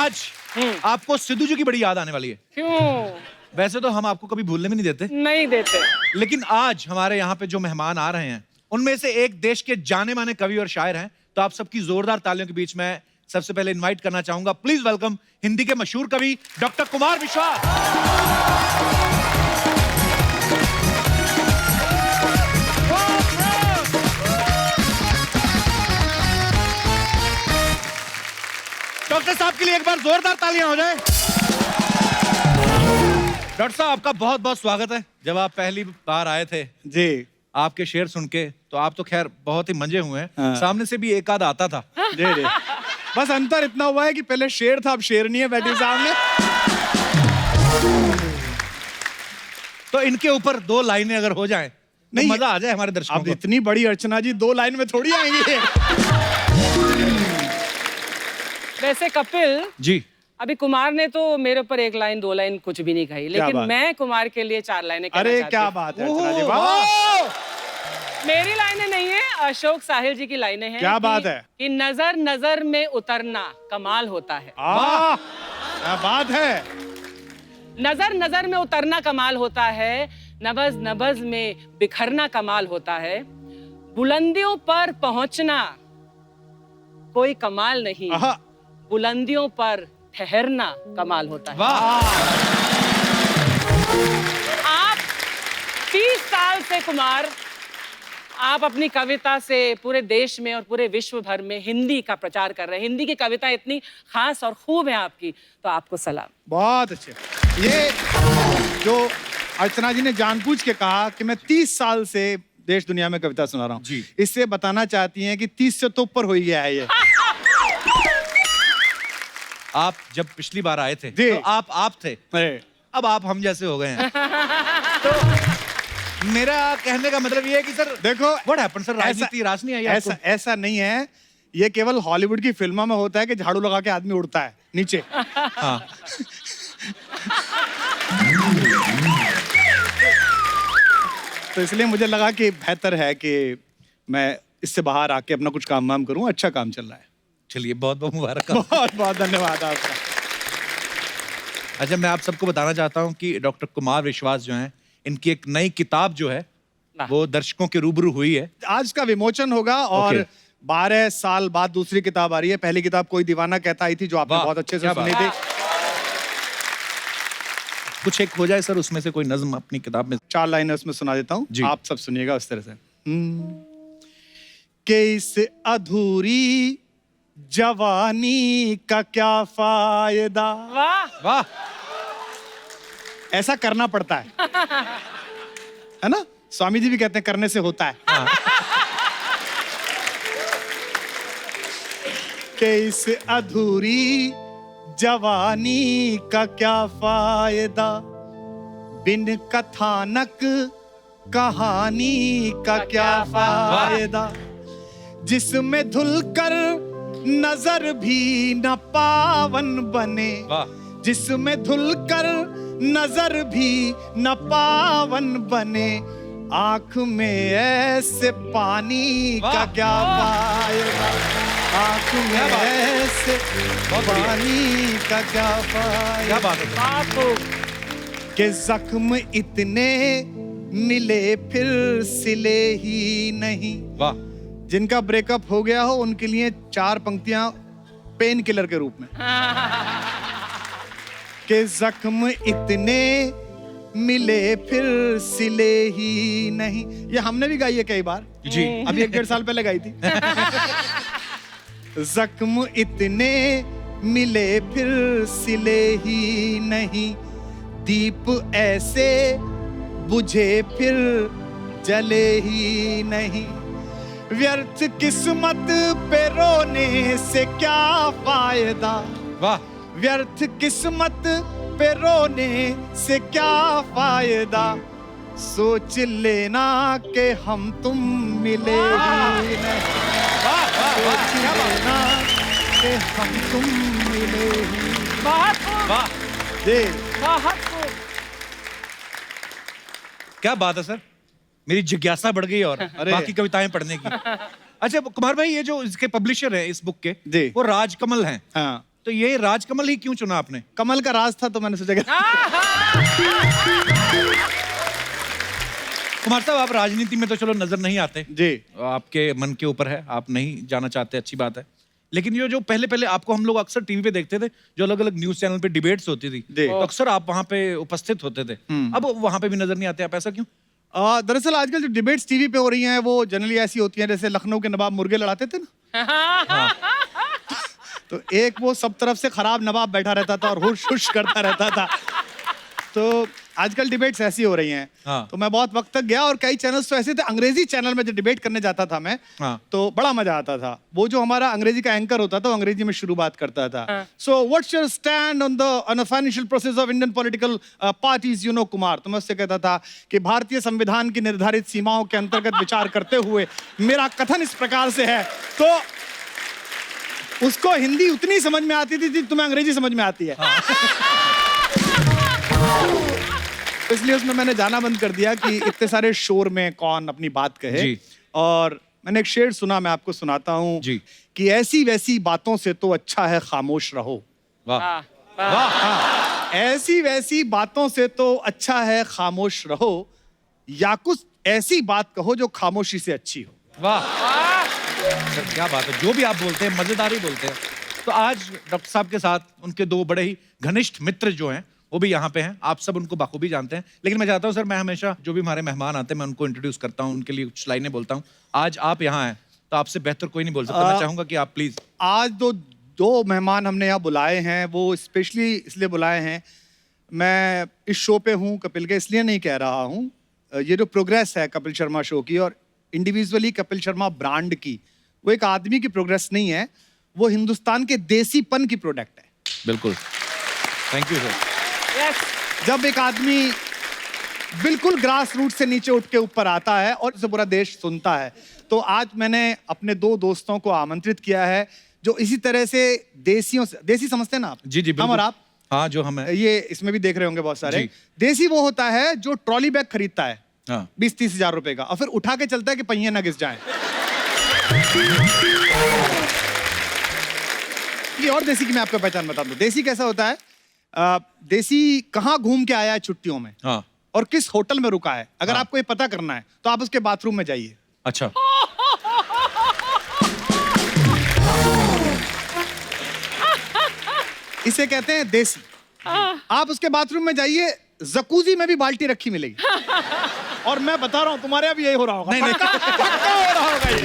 आज आपको सिद्धू जी की बड़ी याद आने वाली है। क्यों? वैसे तो हम आपको कभी भूलने भी नहीं देते, नहीं देते। लेकिन आज हमारे यहाँ पे जो मेहमान आ रहे हैं उनमें से एक देश के जाने माने कवि और शायर हैं। तो आप सबकी जोरदार तालियों के बीच में सबसे पहले इनवाइट करना चाहूंगा, प्लीज वेलकम हिंदी के मशहूर कवि डॉक्टर कुमार विश्वास। डॉक्टर साहब के लिए एक बार जोरदार तालियां हो जाए। डॉक्टर साहब आपका बहुत बहुत स्वागत है। जब आप पहली बार आए थे जी, आपके शेर सुन के तो आप तो खैर बहुत ही मंजे हुए हैं। हाँ। सामने से भी एक आध आता था। जी जी। बस अंतर इतना हुआ है कि पहले शेर था, अब शेरनी है बैठी सामने। तो इनके ऊपर दो लाइनें अगर हो जाएं तो नहीं, मजा आ जाए हमारे दर्शकों अब को। इतनी बड़ी अर्चना जी 2 लाइन में थोड़ी आएंगे। वैसे कपिल जी, अभी कुमार ने तो मेरे ऊपर 1 लाइन 2 लाइन कुछ भी नहीं कही, लेकिन बात? मैं कुमार के लिए 4 लाइनें कहना अरे चाहती क्या हूँ। बात है अर्चना जी, ओह, वाह। मेरी लाइनें नहीं है, अशोक साहिल जी की लाइनें हैं। क्या बात है? कि नजर नजर में उतरना कमाल होता है। वाह, क्या बात है। नजर नजर में उतरना कमाल होता है, नबज नबज में बिखरना कमाल होता है, बुलंदियों पर पहुंचना कोई कमाल नहीं, आहा, बुलंदियों पर ठहरना कमाल होता है। वाह। आप 30 साल से कुमार, आप अपनी कविता से पूरे देश में और पूरे विश्व भर में हिंदी का प्रचार कर रहे हैं। हिंदी की कविता इतनी खास और खूब है आपकी, तो आपको सलाम। बहुत अच्छे। ये जो अर्चना जी ने जानबूझ के कहा कि मैं 30 साल से देश दुनिया में कविता सुना रहा हूँ, जी। इससे बताना चाहती हैं कि 30 से तो ऊपर हो ही गया है ये। आप जब पिछली बार आए थे जी। तो आप थे, अरे, अब आप हम जैसे हो गए हैं। तो मेरा कहने का मतलब ये है कि सर देखो व्हाट हैपेंड सर, राजनीति राज नहीं आई आपको? ऐसा नहीं है। ये केवल हॉलीवुड की फिल्मों में होता है कि झाड़ू लगा के आदमी उड़ता है नीचे। हाँ। तो इसलिए मुझे लगा कि बेहतर है कि मैं इससे बाहर आके अपना कुछ काम वाम करूं। अच्छा काम चल रहा है। चलिए बहुत बहुत मुबारक। बहुत बहुत धन्यवाद आपका। अच्छा, मैं आप सबको बताना चाहता हूँ कि डॉक्टर कुमार विश्वास जो हैं, इनकी एक नई किताब जो है वो दर्शकों के रूबरू हुई है। आज का विमोचन होगा और ओके। 12 साल बाद दूसरी किताब आ रही है। पहली किताब कोई दीवाना कहता आई थी, जो आपने वाह, बहुत अच्छे से क्या सुनी बात। थी। कुछ एक हो जाए सर उसमें से कोई नज्म अपनी किताब में। 4 लाइनें उसमें सुना देता हूँ, जी। आप सब सुनिएगा उस तरह से। कि इस अधूरी जवानी का क्या फायदा। वाह। वाह। ऐसा करना पड़ता है ना? स्वामी जी भी कहते हैं करने से होता है। कि इस अधूरी जवानी का क्या फायदा, बिन कथानक कहानी का क्या फायदा, जिसमें धुलकर नजर भी न पावन बने, वाह। जिसमें धुलकर नजर भी न पावन बने, आंख में ऐसे पानी का क्या फायदा, आंख में ऐसे पानी का क्या फायदा। क्या बात है। बापू। के जख्म इतने मिले फिर सिले ही नहीं। वाह। जिनका ब्रेकअप हो गया हो उनके लिए 4 पंक्तियां पेन किलर के रूप में। के जख्म इतने मिले फिर सिले ही नहीं। ये हमने भी गाई है कई बार, जी। अभी 1-1.5 साल पहले गाई थी। जख्म इतने मिले फिर सिले ही नहीं, दीप ऐसे बुझे फिर जले ही नहीं, व्यर्थ किस्मत पे रोने से क्या फायदा, वाह। व्यर्थ किस्मत पे रोने से क्या फायदा, सोच लेना कि हम तुम मिले ही नहीं, सोच लेना कि हम तुम मिले ही। बहुत खूब। वाह। दे बहुत खूब। क्या बात है सर, मेरी जिज्ञासा बढ़ गई और अरे। बाकी कविताएं पढ़ने की। अच्छा कुमार भाई, ये जो इसके पब्लिशर हैं इस बुक के, जी। वो राजकमल हैं। हाँ, तो ये राजकमल ही क्यों चुना आपने? कमल का राज था तो मैंने सोचा कि कुमार साहब, आप राजनीति में तो चलो नजर नहीं आते जी। आपके मन के ऊपर है, आप नहीं जाना चाहते, अच्छी बात है। लेकिन ये जो पहले पहले आपको हम लोग अक्सर टीवी पे देखते थे, जो अलग अलग न्यूज चैनल पे डिबेट्स होती थी, तो अक्सर आप वहां पे उपस्थित होते थे। अब वहां पे भी नजर नहीं आते आप, ऐसा क्यों? दरअसल आजकल जो डिबेट्स टीवी पे हो रही हैं वो जनरली ऐसी होती हैं जैसे लखनऊ के नवाब मुर्गे लड़ाते थे ना। तो एक वो सब तरफ से खराब नवाब बैठा रहता था और हुश हुश करता रहता था। तो आजकल डिबेट्स ऐसी हो रही हैं। हाँ। तो मैं बहुत वक्त तक गया और कई चैनल्स तो ऐसे थे, अंग्रेजी चैनल में जब डिबेट करने जाता था मैं, हाँ। तो बड़ा मजा आता था। वो जो हमारा अंग्रेजी का एंकर होता था वो अंग्रेजी में शुरू बात करता था। So what's your stand on the financial process of Indian political parties, you know Kumar. तो मैं उससे कहता था कि भारतीय संविधान की निर्धारित सीमाओं के अंतर्गत विचार करते हुए मेरा कथन इस प्रकार से है। तो उसको हिंदी उतनी समझ में आती थी तुम्हें अंग्रेजी समझ में आती है। इसलिए उसमें मैंने जाना बंद कर दिया कि इतने सारे शोर में कौन अपनी बात कहे। जी। और मैंने एक शेर सुना, मैं आपको सुनाता हूँ जी। कि ऐसी वैसी बातों से तो अच्छा है खामोश रहो। वाह वाह वाह। हाँ, ऐसी वैसी बातों से तो अच्छा है खामोश रहो, या कुछ ऐसी बात कहो जो खामोशी से अच्छी हो। वाह सर, क्या बात है, जो भी आप बोलते हैं मजेदार ही बोलते हैं। तो आज डॉक्टर साहब के साथ उनके दो बड़े ही घनिष्ठ मित्र जो हैं वो भी यहाँ पे हैं, आप सब उनको बाखूबी जानते हैं। लेकिन मैं चाहता हूँ सर, मैं हमेशा जो भी हमारे मेहमान आते हैं मैं उनको इंट्रोड्यूस करता हूँ, उनके लिए कुछ लाइनें बोलता हूँ। आज आप यहाँ हैं तो आपसे बेहतर कोई नहीं बोल सकता। मैं चाहूंगा कि आप प्लीज। आज दो मेहमान हमने यहाँ बुलाए हैं, वो स्पेशली इसलिए बुलाए हैं, मैं इस शो पे हूँ कपिल के इसलिए नहीं कह रहा हूँ। ये जो प्रोग्रेस है कपिल शर्मा शो की और इंडिविजुअली कपिल शर्मा ब्रांड की, वो एक आदमी की प्रोग्रेस नहीं है, वो हिंदुस्तान के देसीपन की प्रोडक्ट है। बिल्कुल, थैंक यू सर। जब एक आदमी बिल्कुल ग्रास रूट से नीचे उठ के ऊपर आता है और इसे पूरा देश सुनता है, तो आज मैंने अपने दो दोस्तों को आमंत्रित किया है जो इसी तरह से देसियों से, देसी समझते हैं ना आप? जी जी हम और आप? हाँ, जो हम हैं। ये इसमें भी देख रहे होंगे बहुत सारे। जी। देसी वो होता है जो ट्रॉली बैग खरीदता है हाँ। 20-30 हजार रुपए का और फिर उठा के चलता है कि पहिए ना घिस जाएं। ये और देसी की मैं आपको पहचान बता दूं। देसी कैसा होता है? देसी कहाँ घूम के आया है छुट्टियों में, हाँ। और किस होटल में रुका है, अगर हाँ। आपको ये पता करना है तो आप उसके बाथरूम में जाइए। अच्छा। इसे कहते हैं देसी। आप उसके बाथरूम में जाइए, जकूजी में भी बाल्टी रखी मिलेगी। और मैं बता रहा हूं तुम्हारे अब यही हो रहा होगा। नहीं, नहीं। पक्का हो रहा होगा ये।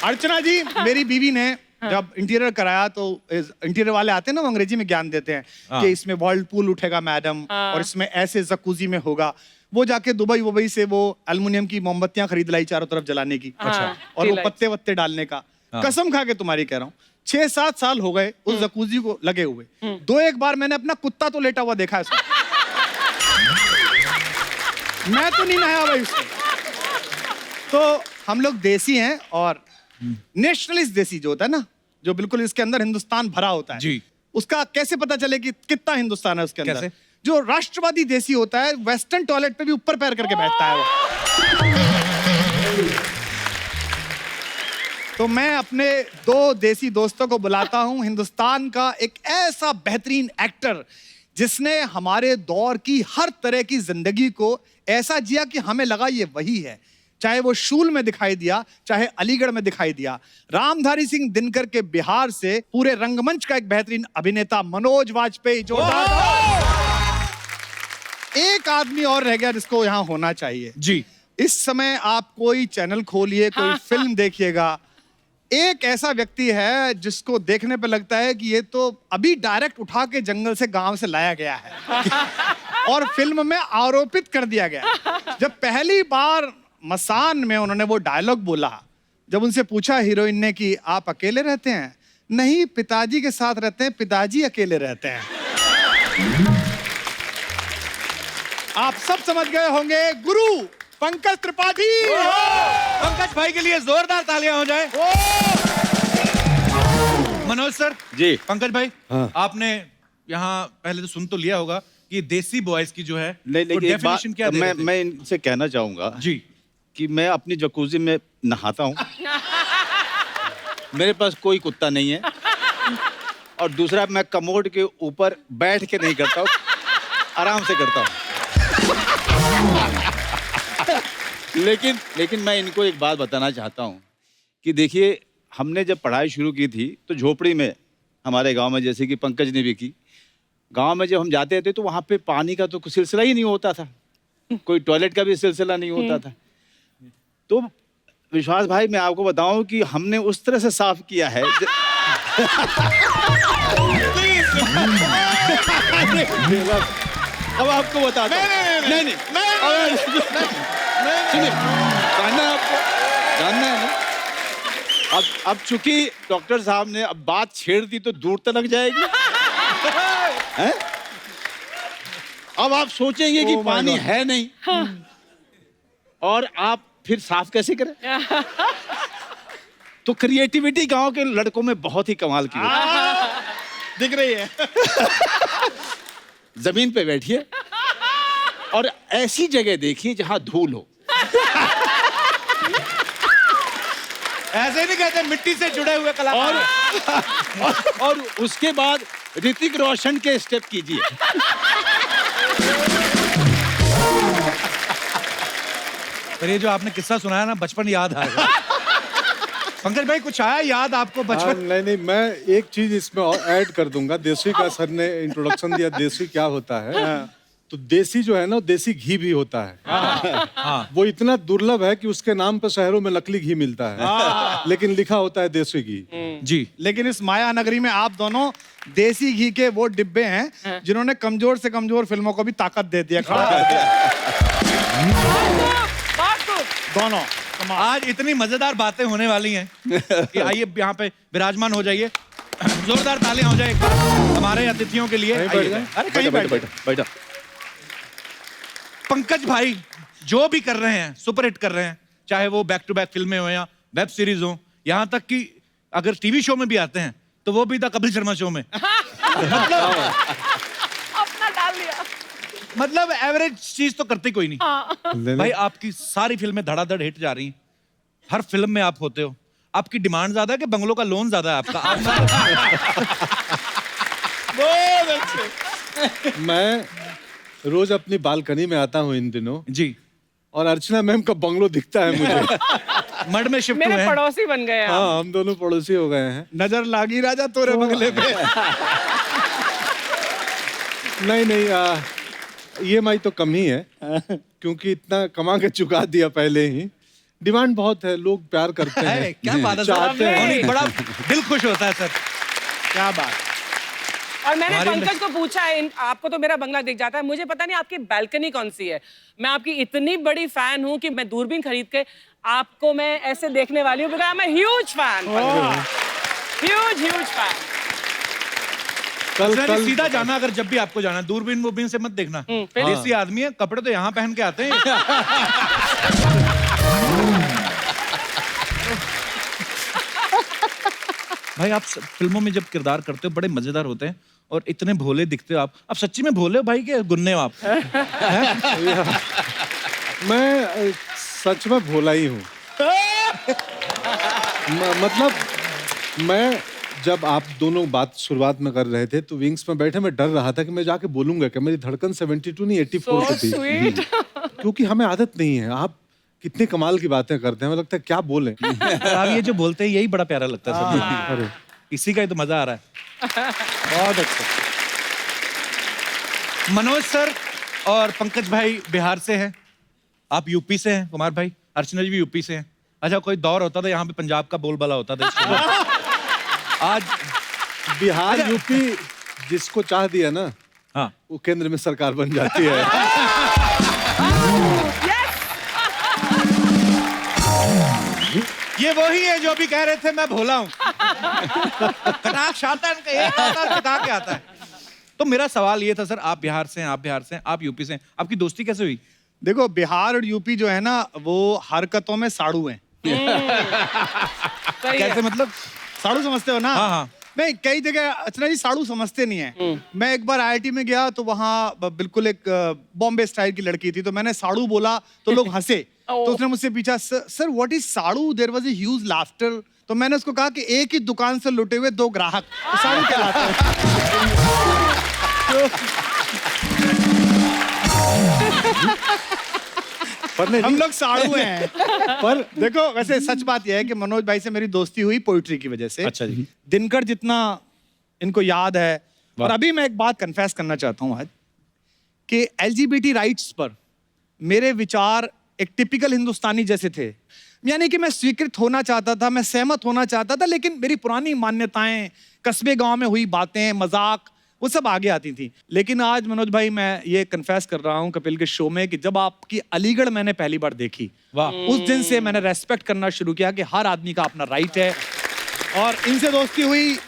अर्चना जी, मेरी बीवी ने जब इंटीरियर कराया तो इंटीरियर वाले आते हैं ना, वो अंग्रेजी में ज्ञान देते हैं कि इसमें वर्लपूल उठेगा मैडम, और इसमें ऐसे जकूजी में होगा। वो जाके दुबई से वो एल्युमिनियम की मोमबत्तियां खरीद लाई चारों तरफ जलाने की। अच्छा। और वो पत्ते वत्ते डालने का। कसम खा के तुम्हारी कह रहा हूँ, 6-7 साल हो गए उस जकूजी को लगे हुए। 2-1 बार मैंने अपना कुत्ता तो लेटा हुआ देखा है उसमें। मैं तो नहीं नहाया भाई उसमें। तो हम लोग देसी हैं, और नेशनलिस्ट देसी जो होता है ना, जो बिल्कुल इसके अंदर हिंदुस्तान भरा होता है जी। उसका कैसे पता चले कि कितना हिंदुस्तान है उसके अंदर? कैसे? जो राष्ट्रवादी देसी होता है, वेस्टर्न टॉयलेट पे भी ऊपर पैर करके बैठता है वो। तो मैं अपने दो देसी दोस्तों को बुलाता हूं, हिंदुस्तान का एक ऐसा बेहतरीन एक्टर जिसने हमारे दौर की हर तरह की जिंदगी को ऐसा जिया कि हमें लगा ये वही है। चाहे वो शूल में दिखाई दिया, चाहे अलीगढ़ में दिखाई दिया। रामधारी सिंह दिनकर के बिहार से पूरे रंगमंच का एक बेहतरीन अभिनेता मनोज वाजपेयी। जो एक आदमी और रह गया जिसको यहाँ होना चाहिए जी। इस समय आप कोई चैनल खोलिए, कोई फिल्म देखिएगा, एक ऐसा व्यक्ति है जिसको देखने पे लगता है कि ये तो अभी डायरेक्ट उठा के जंगल से, गांव से लाया गया है और फिल्म में आरोपित कर दिया गया। जब पहली बार मसान में उन्होंने वो डायलॉग बोला, जब उनसे पूछा हीरोइन ने कि आप अकेले रहते हैं? नहीं, पिताजी के साथ रहते हैं, पिताजी अकेले रहते हैं। आप सब समझ गए होंगे, गुरु पंकज त्रिपाठी। पंकज भाई के लिए जोरदार तालियां हो जाए। मनोज सर जी। पंकज भाई, आपने यहाँ पहले तो सुन तो लिया होगा कि देसी बॉयज की जो है नहीं, वो लेकिन एक बात डेफिनेशन क्या दे रहे थे? मैं इनसे कहना चाहूंगा जी कि मैं अपनी जकूजी में नहाता हूँ। मेरे पास कोई कुत्ता नहीं है। और दूसरा मैं कमोड के ऊपर बैठ के नहीं करता हूँ, आराम से करता हूँ। लेकिन मैं इनको एक बात बताना चाहता हूँ कि देखिए, हमने जब पढ़ाई शुरू की थी तो झोपड़ी में हमारे गांव में, जैसे कि पंकज ने भी की, गांव में जब हम जाते थे तो वहाँ पे पानी का तो कुछ सिलसिला ही नहीं होता था, कोई टॉयलेट का भी सिलसिला नहीं होता था। तो विश्वास भाई, मैं आपको बताऊं कि हमने उस तरह से साफ किया है अब आपको बताता हूं। नहीं सुनिए, जानना है आपको, जानना है ना। अब चूंकि डॉक्टर साहब ने अब बात छेड़ दी तो दूर तक जाएगी। हैं? अब आप सोचेंगे कि पानी है नहीं, और आप फिर साफ कैसे करें? तो क्रिएटिविटी गांव के लड़कों में बहुत ही कमाल की होती है। दिख रही है। जमीन पे बैठिए और ऐसी जगह देखिए जहां धूल हो। ऐसे नहीं कहते, मिट्टी से जुड़े हुए कलाकार। और उसके बाद ऋतिक रोशन के स्टेप कीजिए। पर ये जो आपने किस्सा सुनाया ना, बचपन याद आएगा। पंकज भाई, कुछ आया याद आपको बचपन? नहीं, मैं एक चीज इसमें और ऐड कर दूंगा। देसी का सर ने इंट्रोडक्शन दिया, देसी क्या होता है। तो देसी जो है ना, देसी घी भी होता है। वो इतना दुर्लभ है कि उसके नाम पर शहरों में नकली घी मिलता है, लेकिन लिखा होता है देसी घी। जी। लेकिन इस माया नगरी में आप दोनों देसी घी के वो डिब्बे हैं जिन्होंने कमजोर से कमजोर फिल्मों को भी ताकत दे दिया, खड़ा कर दिया। दोनों आज इतनी मजेदार बातें होने वाली हैं कि आइए यहाँ पे विराजमान हो जाइए। जोरदार तालियां हो जाए एक बार हमारे अतिथियों के लिए। अरे कहीं बैठा। पंकज भाई जो भी कर रहे हैं, सुपर हिट कर रहे हैं, चाहे वो बैक टू बैक फिल्में हो या वेब सीरीज हो, यहाँ तक कि अगर टीवी शो में भी आते हैं तो वो भी द कपिल शर्मा शो में। अपना डाल दिया। मतलब एवरेज चीज तो करते कोई नहीं। भाई आपकी सारी फिल्में धड़ाधड़ हिट जा रही हैं, हर फिल्म में आप होते हो। आपकी डिमांड ज्यादा है कि बंगलों का लोन ज्यादा है आपका? बहुत अच्छे। मैं रोज अपनी बालकनी में आता हूँ इन दिनों जी। और अर्चना मैम का बंगलो दिखता है मुझे। मड में शिफ्ट मेरे हुए हैं। पड़ोसी बन गए आप। हाँ, हम दोनों पड़ोसी हो गए हैं। नजर लागी राजा तोरे बंगले पे। नहीं, EMI तो कम ही है, क्योंकि इतना कमा के चुका दिया पहले ही। डिमांड बहुत है, लोग प्यार करते हैं, क्या बात है, चाहते हैं। बड़ा दिल खुश होता है सर। क्या बात। और मैंने पंकज को पूछा है, आपको तो मेरा बंगला दिख जाता है, मुझे पता नहीं आपकी बैल्कनी कौन सी है। मैं आपकी इतनी बड़ी फैन हूं कि मैं दूरबीन खरीद के आपको मैं ऐसे देखने वाली हूँ, because I am a huge fan. Huge fan. कल सीधा जाना, अगर जब भी आपको जाना, दूरबीन वूरबीन से मत देखना। देसी आदमी है, कपड़े तो यहाँ पहन के आते हैं। भाई आप फिल्मों में जब किरदार करते हो बड़े मजेदार होते हैं और इतने भोले दिखते हो आप सच्ची में भोले हो भाई के गुन्ने हो आप? मैं सच में भोला ही हूँ। मतलब मैं जब आप दोनों बात शुरुआत में कर रहे थे तो विंग्स में बैठे मैं डर रहा था कि मैं जाके बोलूंगा कि मेरी धड़कन 72 नहीं 84 की थी। क्योंकि हमें आदत नहीं है। आप कितने कमाल की बातें करते हैं, हमें लगता है क्या बोले। आप ये जो बोलते हैं यही बड़ा प्यारा लगता है सर। अरे इसी का ही तो मजा आ रहा है। बहुत अच्छा। मनोज सर और पंकज भाई बिहार से हैं, आप यूपी से हैं। कुमार भाई, अर्चना जी भी यूपी से हैं। अच्छा, कोई दौर होता था यहाँ पे पंजाब का बोलबाला होता था। आज बिहार यूपी जिसको चाह दिया ना, हाँ, वो केंद्र में सरकार बन जाती है। ये वही है जो अभी कह रहे थे मैं भोला हूँ। कटाक्ष आता है, एक आता है, टिका के आता है। तो मेरा सवाल ये था सर, आप बिहार से हैं, आप यूपी से हैं, आपकी दोस्ती कैसे हुई? देखो, बिहार और यूपी जो है ना, वो हरकतों में साड़ू हैं। कैसे मतलब? साड़ू समझते हो ना? हाँ हाँ। नहीं, कई जगह अर्चना जी साड़ू समझते नहीं है। मैं एक बार IIT में गया तो वहाँ बिल्कुल एक बॉम्बे स्टाइल की लड़की थी, तो मैंने साड़ू बोला तो लोग हंसे। तो उसने मुझसे पूछा, सर व्हाट इज साड़ू? There was a huge laughter तो मैंने उसको कहा कि एक ही दुकान से लुटे हुए 2 ग्राहक तो साड़ू कहलाते हैं। पर नहीं, हम लोग साड़ू हैं। पर देखो वैसे सच बात यह है कि मनोज भाई से मेरी दोस्ती हुई पोइट्री की वजह से। अच्छा जी। दिनकर जितना इनको याद है। और अभी मैं एक बात कन्फेस करना चाहता हूँ आज कि LGBT राइट्स पर मेरे विचार एक टिपिकल हिंदुस्तानी जैसे थे, यानी कि मैं स्वीकृत होना चाहता था, मैं सहमत होना चाहता था, लेकिन मेरी पुरानी मान्यताएं, कस्बे गांव में हुई बातें, मजाक, वो सब आगे आती थी। लेकिन आज मनोज भाई मैं ये कन्फेस कर रहा हूँ कपिल के शो में कि जब आपकी अलीगढ़ मैंने पहली बार देखी, वाह, उस दिन से मैंने रेस्पेक्ट करना शुरू किया कि हर आदमी का अपना राइट है। और इनसे दोस्ती हुई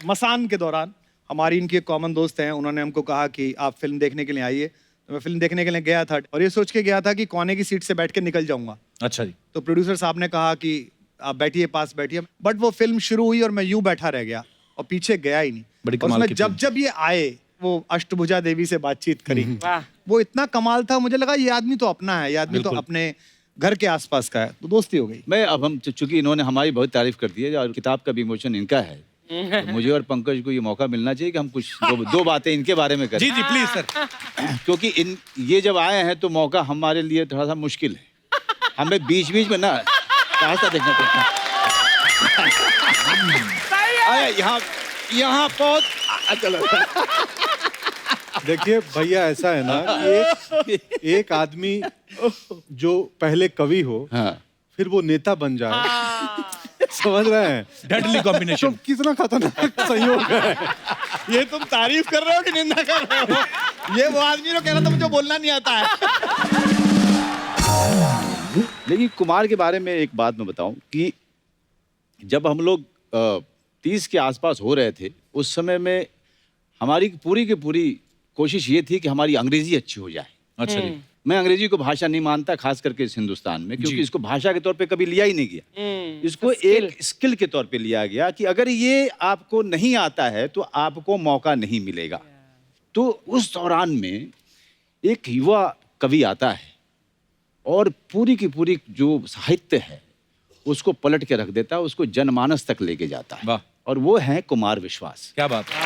मसान के दौरान। हमारी इनकी एक कॉमन दोस्त हैं, उन्होंने हमको कहा कि आप फिल्म देखने के लिए आइए। तो मैं फिल्म देखने के लिए गया था और ये सोच के गया था कि कोने की सीट से बैठ के निकल जाऊंगा। अच्छा जी। तो प्रोड्यूसर साहब ने कहा कि आप बैठिए, पास बैठिए। बट वो फिल्म शुरू हुई और मैं यूं बैठा रह गया और पीछे गया ही नहीं। बड़ी और कमाल उसमें की जब जब ये आए, वो अष्टभुजा देवी से बातचीत करी, वाह। वो इतना कमाल था, मुझे लगा ये आदमी तो अपना है, ये आदमी तो बिल्कुल। अपने घर के आसपास का है। तो दोस्ती हो गई। मैं अब हम चूंकि इन्होंने हमारी बहुत तारीफ कर दी है और किताब का भी इमोशन इनका है, तो मुझे और पंकज को ये मौका मिलना चाहिए कि हम कुछ दो बातें इनके बारे में करें। जी जी प्लीज सर। क्योंकि ये जब आए हैं तो मौका हमारे लिए थोड़ा सा मुश्किल है। हमें बीच बीच में ना रास्ता देखना पड़ता है। अरे यहाँ बहुत चलो। देखिए भैया, ऐसा है ना कि एक आदमी जो पहले कवि हो, हाँ। फिर वो नेता बन जाए, समझ रहे हैं? डेडली तो कॉम्बिनेशन। कितना खतरनाक संयोग है। ये तुम तारीफ कर रहे हो कि निंदा कर रहे हो? ये वो आदमी जो कह रहा था मुझे बोलना नहीं आता है। लेकिन कुमार के बारे में एक बात मैं बताऊं कि जब हम लोग 30 के आसपास हो रहे थे, उस समय में हमारी पूरी की पूरी कोशिश ये थी कि हमारी अंग्रेजी अच्छी हो जाए। अच्छा जी। मैं अंग्रेजी को भाषा नहीं मानता, खास करके इस हिंदुस्तान में, क्योंकि इसको भाषा के तौर पे कभी लिया ही नहीं गया। इसको एक स्किल के तौर पे लिया गया कि अगर ये आपको नहीं आता है तो आपको मौका नहीं मिलेगा। तो उस दौरान में एक युवा कवि आता है और पूरी की पूरी जो साहित्य है उसको पलट के रख देता है, उसको जनमानस तक लेके जाता है। वाह। और वो है कुमार विश्वास। क्या बात है।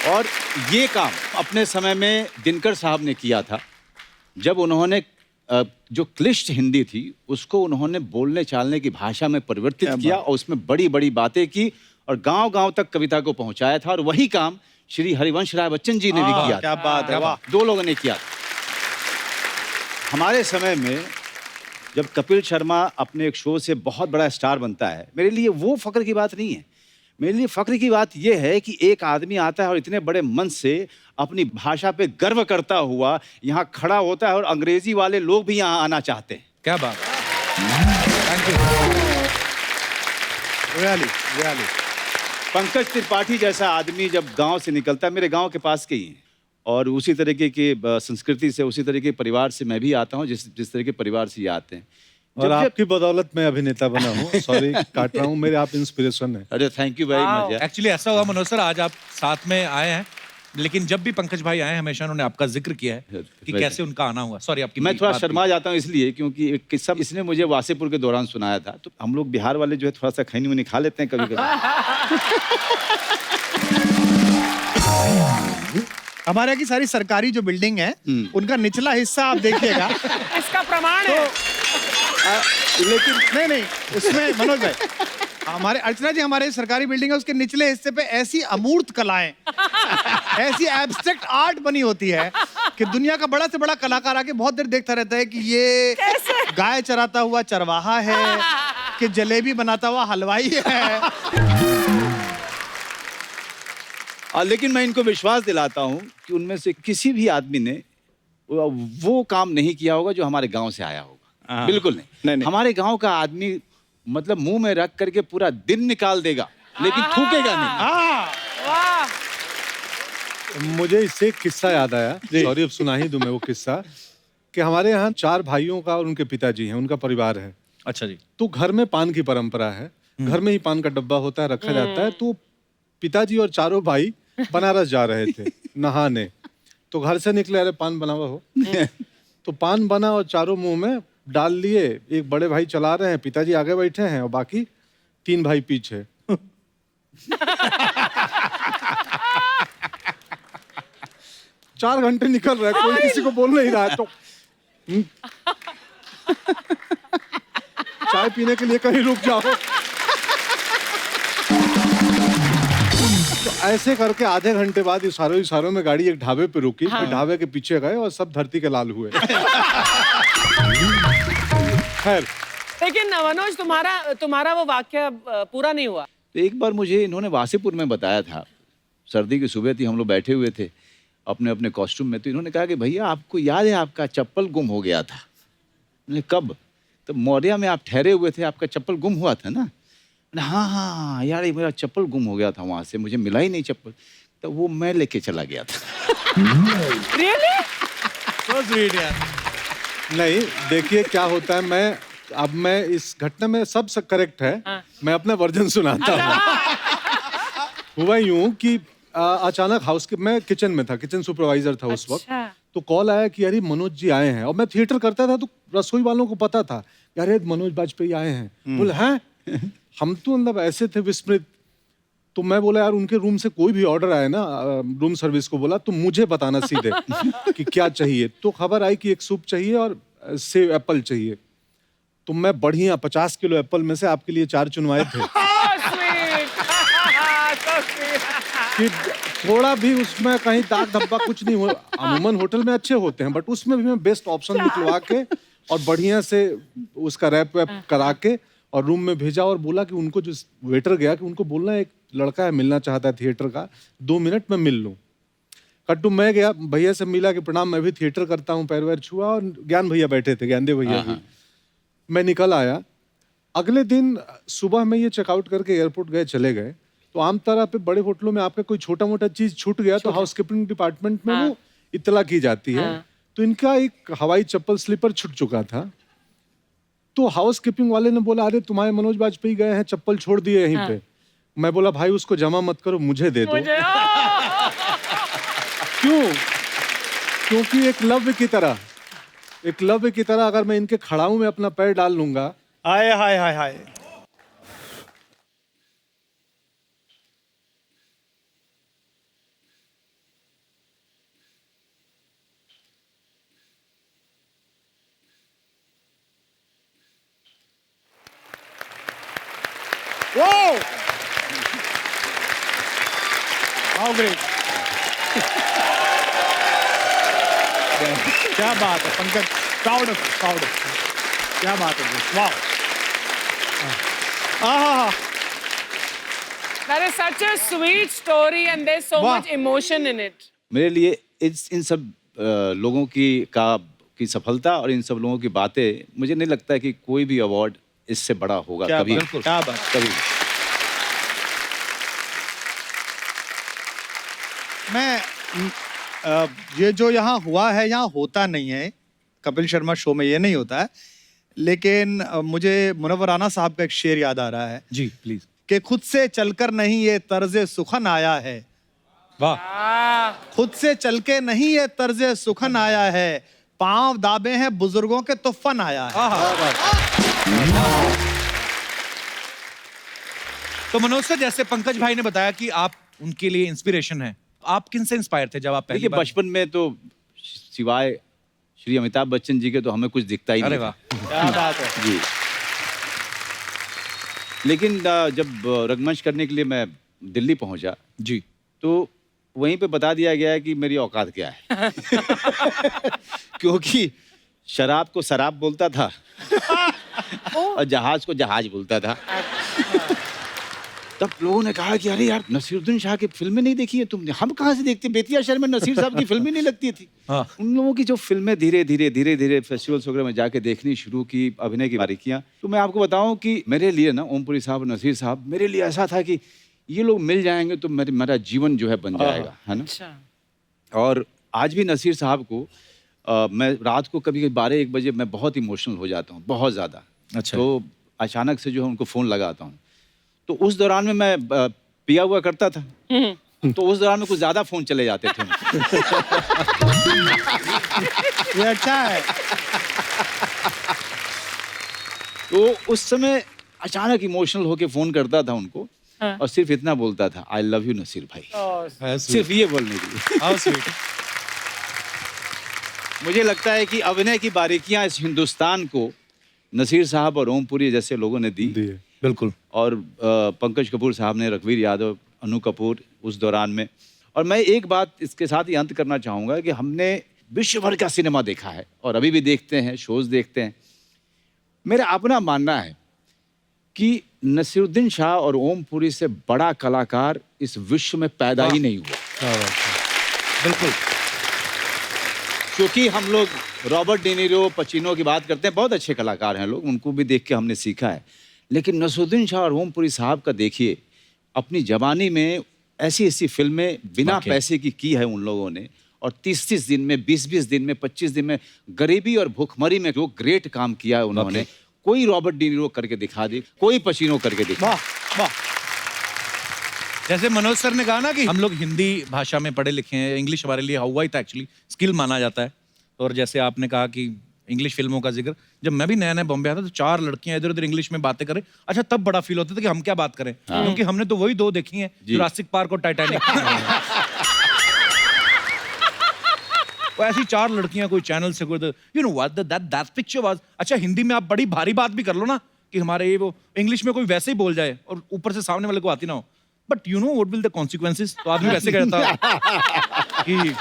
और ये काम अपने समय में दिनकर साहब ने किया था, जब उन्होंने जो क्लिष्ट हिंदी थी उसको उन्होंने बोलने चालने की भाषा में परिवर्तित किया और उसमें बड़ी बड़ी बातें की और गांव-गांव तक कविता को पहुंचाया था। और वही काम श्री हरिवंश राय बच्चन जी ने भी किया। क्या बात है, वाह। 2 लोगों ने किया था। हमारे समय में जब कपिल शर्मा अपने एक शो से बहुत बड़ा स्टार बनता है, मेरे लिए वो फक्र की बात नहीं है। मेरे लिए फक्र की बात यह है कि एक आदमी आता है और इतने बड़े मन से अपनी भाषा पे गर्व करता हुआ यहाँ खड़ा होता है और अंग्रेजी वाले लोग भी यहाँ आना चाहते हैं। क्या बात। Thank you. Really really. Pankaj Tripathi जैसा आदमी जब गांव से निकलता है, मेरे गांव के पास के ही हैं, और उसी तरीके की संस्कृति से, उसी तरह के परिवार से मैं भी आता हूँ जिस तरह के परिवार से ये आते हैं। और आपकी बदौलत मैं अभिनेता बना हूँ। सॉरी काट रहा हूँ, मेरे आप इंस्पिरेशन है। अरे thank you very much. Actually ऐसा हुआ मनोज सर, आज आप साथ में आए हैं, लेकिन जब भी पंकज भाई आए हमेशा उन्होंने आपका जिक्र किया है कि कैसे उनका आना हुआ। सॉरी आपकी मैं थोड़ा बात शर्मा जाता हूँ इसलिए क्योंकि एक किस्सा इसने मुझे वासेपुर के दौरान सुनाया था। तो हम लोग बिहार वाले जो है थोड़ा सा खैनी मुनी खा लेते हैं कभी कभी। हमारे यहाँ की सारी सरकारी जो बिल्डिंग है उनका निचला हिस्सा आप देखिएगा। इसका प्रमाण है। लेकिन नहीं उसमें मनोज भाई, हमारे अर्चना जी, हमारे सरकारी बिल्डिंग है, उसके निचले हिस्से पे ऐसी अमूर्त कलाएं, ऐसी एब्स्ट्रैक्ट आर्ट बनी होती है कि दुनिया का बड़ा से बड़ा कलाकार आके बहुत देर देखता रहता है कि ये गाय चराता हुआ चरवाहा है कि जलेबी बनाता हुआ हलवाई है। लेकिन मैं इनको विश्वास दिलाता हूँ कि उनमें से किसी भी आदमी ने वो काम नहीं किया होगा जो हमारे गांव से आया होगा। बिल्कुल नहीं। हमारे गांव का आदमी मतलब मुंह में रख करके पूरा दिन निकाल देगा, लेकिन थूकेगा नहीं। वाह। मुझे इससे एक किस्सा याद आया, सॉरी अब सुना ही दूं मैं वो किस्सा, कि हमारे यहाँ 4 भाइयों का और उनके पिताजी हैं, उनका परिवार है। अच्छा जी। तो घर में पान की परंपरा है, घर में ही पान का डब्बा होता है, रखा जाता है। तो पिताजी और चारों भाई बनारस जा रहे थे नहाने, तो घर से निकले, अरे पान बना हुआ हो। तो पान बना और चारों मुंह में डाल लिए, एक बड़े भाई चला रहे हैं, पिताजी आगे बैठे हैं और बाकी 3 भाई पीछे। 4 घंटे निकल रहे हैं, कोई किसी को बोल नहीं रहा है, तो चाय पीने के लिए कहीं रुक जाओ। तो ऐसे करके आधे घंटे बाद इशारों में गाड़ी एक ढाबे पे रुकी, फिर ढाबे के पीछे गए और सब धरती के लाल हुए। खैर, लेकिन मनोज, तुम्हारा वो वाक्य पूरा नहीं हुआ। तो एक बार मुझे इन्होंने वासेपुर में बताया था, सर्दी की सुबह थी, हम लोग बैठे हुए थे अपने अपने कॉस्ट्यूम में, तो इन्होंने कहा कि भैया आपको याद है आपका चप्पल गुम हो गया था। मैंने कब? तो मौर्या में आप ठहरे हुए थे, आपका चप्पल गुम हुआ था ना। हाँ हाँ यार, मेरा चप्पल गुम हो गया था, वहां से मुझे मिला ही नहीं चप्पल, तो वो मैं लेके चला गया था। Really? So sweet यार। नहीं, देखिए क्या होता है, मैं इस घटना में सब करेक्ट है। मैं अपना वर्जन सुनाता हूँ। हुआ यूं कि अचानक मैं किचन में था, किचन सुपरवाइजर था उस वक्त। तो कॉल आया कि अरे मनोज जी आए हैं, और मैं थिएटर करता था तो रसोई वालों को पता था कि अरे मनोज बाजपेयी आए हैं। बोले हैं? हम तो मतलब ऐसे थे विस्मृत। तो मैं बोला यार उनके रूम से कोई भी ऑर्डर आए ना, रूम सर्विस को बोला तो मुझे बताना सीधे कि क्या चाहिए। तो खबर आई कि एक सूप चाहिए और सेब एप्पल चाहिए। तो मैं बढ़िया 50 किलो एप्पल में से आपके लिए 4 चुनवाए थे। कि थोड़ा भी उसमें कहीं दाग धब्बा कुछ नहीं हुआ। अमूमन होटल में अच्छे होते हैं, बट उसमें भी मैं बेस्ट ऑप्शन निकलवा के और बढ़िया से उसका रैप वैप करा के और रूम में भेजा, और बोला कि उनको जो वेटर गया कि उनको बोलना एक लड़का है मिलना चाहता है थिएटर का, 2 मिनट में मिल लूँ। कट्टू मैं गया, भैया से मिला कि प्रणाम, मैं भी थिएटर करता हूँ, पैर वैर छुआ, और ज्ञान भैया बैठे थे, ज्ञानदेव भैया भी। मैं निकल आया। अगले दिन सुबह में ये चेकआउट करके एयरपोर्ट गए, चले गए। तो आम तरह पे बड़े होटलों में आपका कोई छोटा मोटा चीज छूट गया तो हाउसकीपिंग डिपार्टमेंट में वो इत्तला की जाती है। तो इनका एक हवाई चप्पल स्लीपर छूट चुका था। तो हाउसकीपिंग वाले ने बोला अरे तुम्हारे मनोज बाजपेयी गए हैं, चप्पल छोड़ दिए यहीं पे। मैं बोला भाई उसको जमा मत करो, मुझे दे दो। क्यों? क्योंकि एक लव्य की तरह अगर मैं इनके खड़ाऊ में अपना पैर डाल लूंगा। हाय हाय हाय हाय। Whoa! How great! क्या बात है पंकज, प्राउड ऑफ क्या बात है, वाह। That is such a sweet story and there's so much emotion in it. मेरे लिए इन सब लोगों की सफलता और इन सब लोगों की बातें, मुझे नहीं लगता है कि कोई भी अवार्ड इससे बड़ा होगा कभी। क्या बात। कभी। मैं ये जो यहाँ हुआ है यहाँ होता नहीं है, कपिल शर्मा शो में ये नहीं होता है, लेकिन मुझे मुनव्वर राना साहब का एक शेर याद आ रहा है जी प्लीज। कि खुद से चलकर नहीं ये तर्ज सुखन आया है। वाह। खुद से चल के नहीं ये तर्ज सुखन आया है, पांव दाबे हैं बुजुर्गों के तो फन आया है। तो मनोज सर, जैसे पंकज भाई ने बताया कि आप उनके लिए इंस्पिरेशन है, आप किन से इंस्पायर थे जब आप पहली बार? बचपन में तो सिवाय श्री अमिताभ बच्चन जी के तो हमें कुछ दिखता ही नहीं। अरे वाह, क्या बात है जी। लेकिन जब रंगमंच करने के लिए मैं दिल्ली पहुंचा जी, तो वहीं पे बता दिया गया कि मेरी औकात क्या है। क्योंकि शराब को शराब बोलता था और जहाज को जहाज बोलता था। तब लोगों ने कहा कि अरे यार नसीरुद्दीन शाह की फिल्में नहीं देखी है तुमने? हम कहाँ से देखते, बेतिया शहर में नसीर साहब की फिल्में नहीं लगती थी। हाँ। उन लोगों की जो फिल्में धीरे धीरे फेस्टिवल्स वगैरह में जाके देखनी शुरू की, अभिनय की बारीकियां। तो मैं आपको बताऊं कि मेरे लिए ना ओमपुरी साहब और नसीर साहब मेरे लिए ऐसा था कि ये लोग मिल जाएंगे तो मेरा जीवन जो है बन जाएगा, है ना। और आज भी नसीर साहब को मैं रात को कभी 12-1 बजे मैं बहुत इमोशनल हो जाता हूँ, बहुत ज़्यादा। अच्छा। तो अचानक से जो है उनको फ़ोन लगाता हूँ। तो उस दौरान में मैं पिया हुआ करता था, तो उस दौरान में कुछ ज़्यादा फ़ोन चले जाते थे। ये अच्छा है। तो उस समय अचानक इमोशनल होके फोन करता था उनको हाँ। और सिर्फ इतना बोलता था, आई लव यू नसीर भाई, सिर्फ ये बोलने के लिए। How sweet. मुझे लगता है कि अभिनय की बारीकियां इस हिंदुस्तान को नसीर साहब और ओमपुरी जैसे लोगों ने दी। बिल्कुल। और पंकज कपूर साहब ने, रणवीर यादव, अनु कपूर उस दौरान में। और मैं एक बात इसके साथ ही अंत करना चाहूँगा कि हमने विश्व भर का सिनेमा देखा है और अभी भी देखते हैं, शोज देखते हैं। मेरा अपना मानना है कि नसीरुद्दीन शाह और ओमपुरी से बड़ा कलाकार इस विश्व में पैदा ही नहीं हुआ। बिल्कुल। क्योंकि हम लोग रॉबर्ट डेनिरो, पचिनो की बात करते हैं, बहुत अच्छे कलाकार हैं लोग, उनको भी देख के हमने सीखा है। लेकिन नसीरुद्दीन शाह और ओमपुरी साहब का देखिए, अपनी जवानी में ऐसी ऐसी फिल्में बिना वाकई। पैसे की है उन लोगों ने, और 30-30 दिन में, 20-20 दिन में, 25 दिन में, गरीबी और भूखमरी में जो ग्रेट काम किया है उन्होंने। वाकई। कोई रॉबर्ट डेनिरो करके दिखा दे, कोई पचिनो करके दिखा। वाह वाह। जैसे मनोज सर ने कहा ना कि हम लोग हिंदी भाषा में पढ़े लिखे हैं, इंग्लिश हमारे लिए हवा ही था एक्चुअली, स्किल माना जाता है। और जैसे आपने कहा कि इंग्लिश फिल्मों का जिक्र, जब मैं भी नया नया बॉम्बे आता तो 4 लड़कियां इधर उधर इंग्लिश में बातें करें, अच्छा तब बड़ा फील होता था कि हम क्या बात करें, क्योंकि हमने तो वही 2 देखी हैं, जुरासिक पार्क और टाइटैनिक। वो ऐसी 4 लड़कियां कोई चैनल से कोई, you know what that picture was. अच्छा हिंदी में आप बड़ी भारी बात भी कर लो ना कि हमारे ये वो, इंग्लिश में कोई वैसे ही बोल जाए और ऊपर से सामने वाले को आती ना हो, but you know what will the consequences, तो आदमी वैसे कहता कि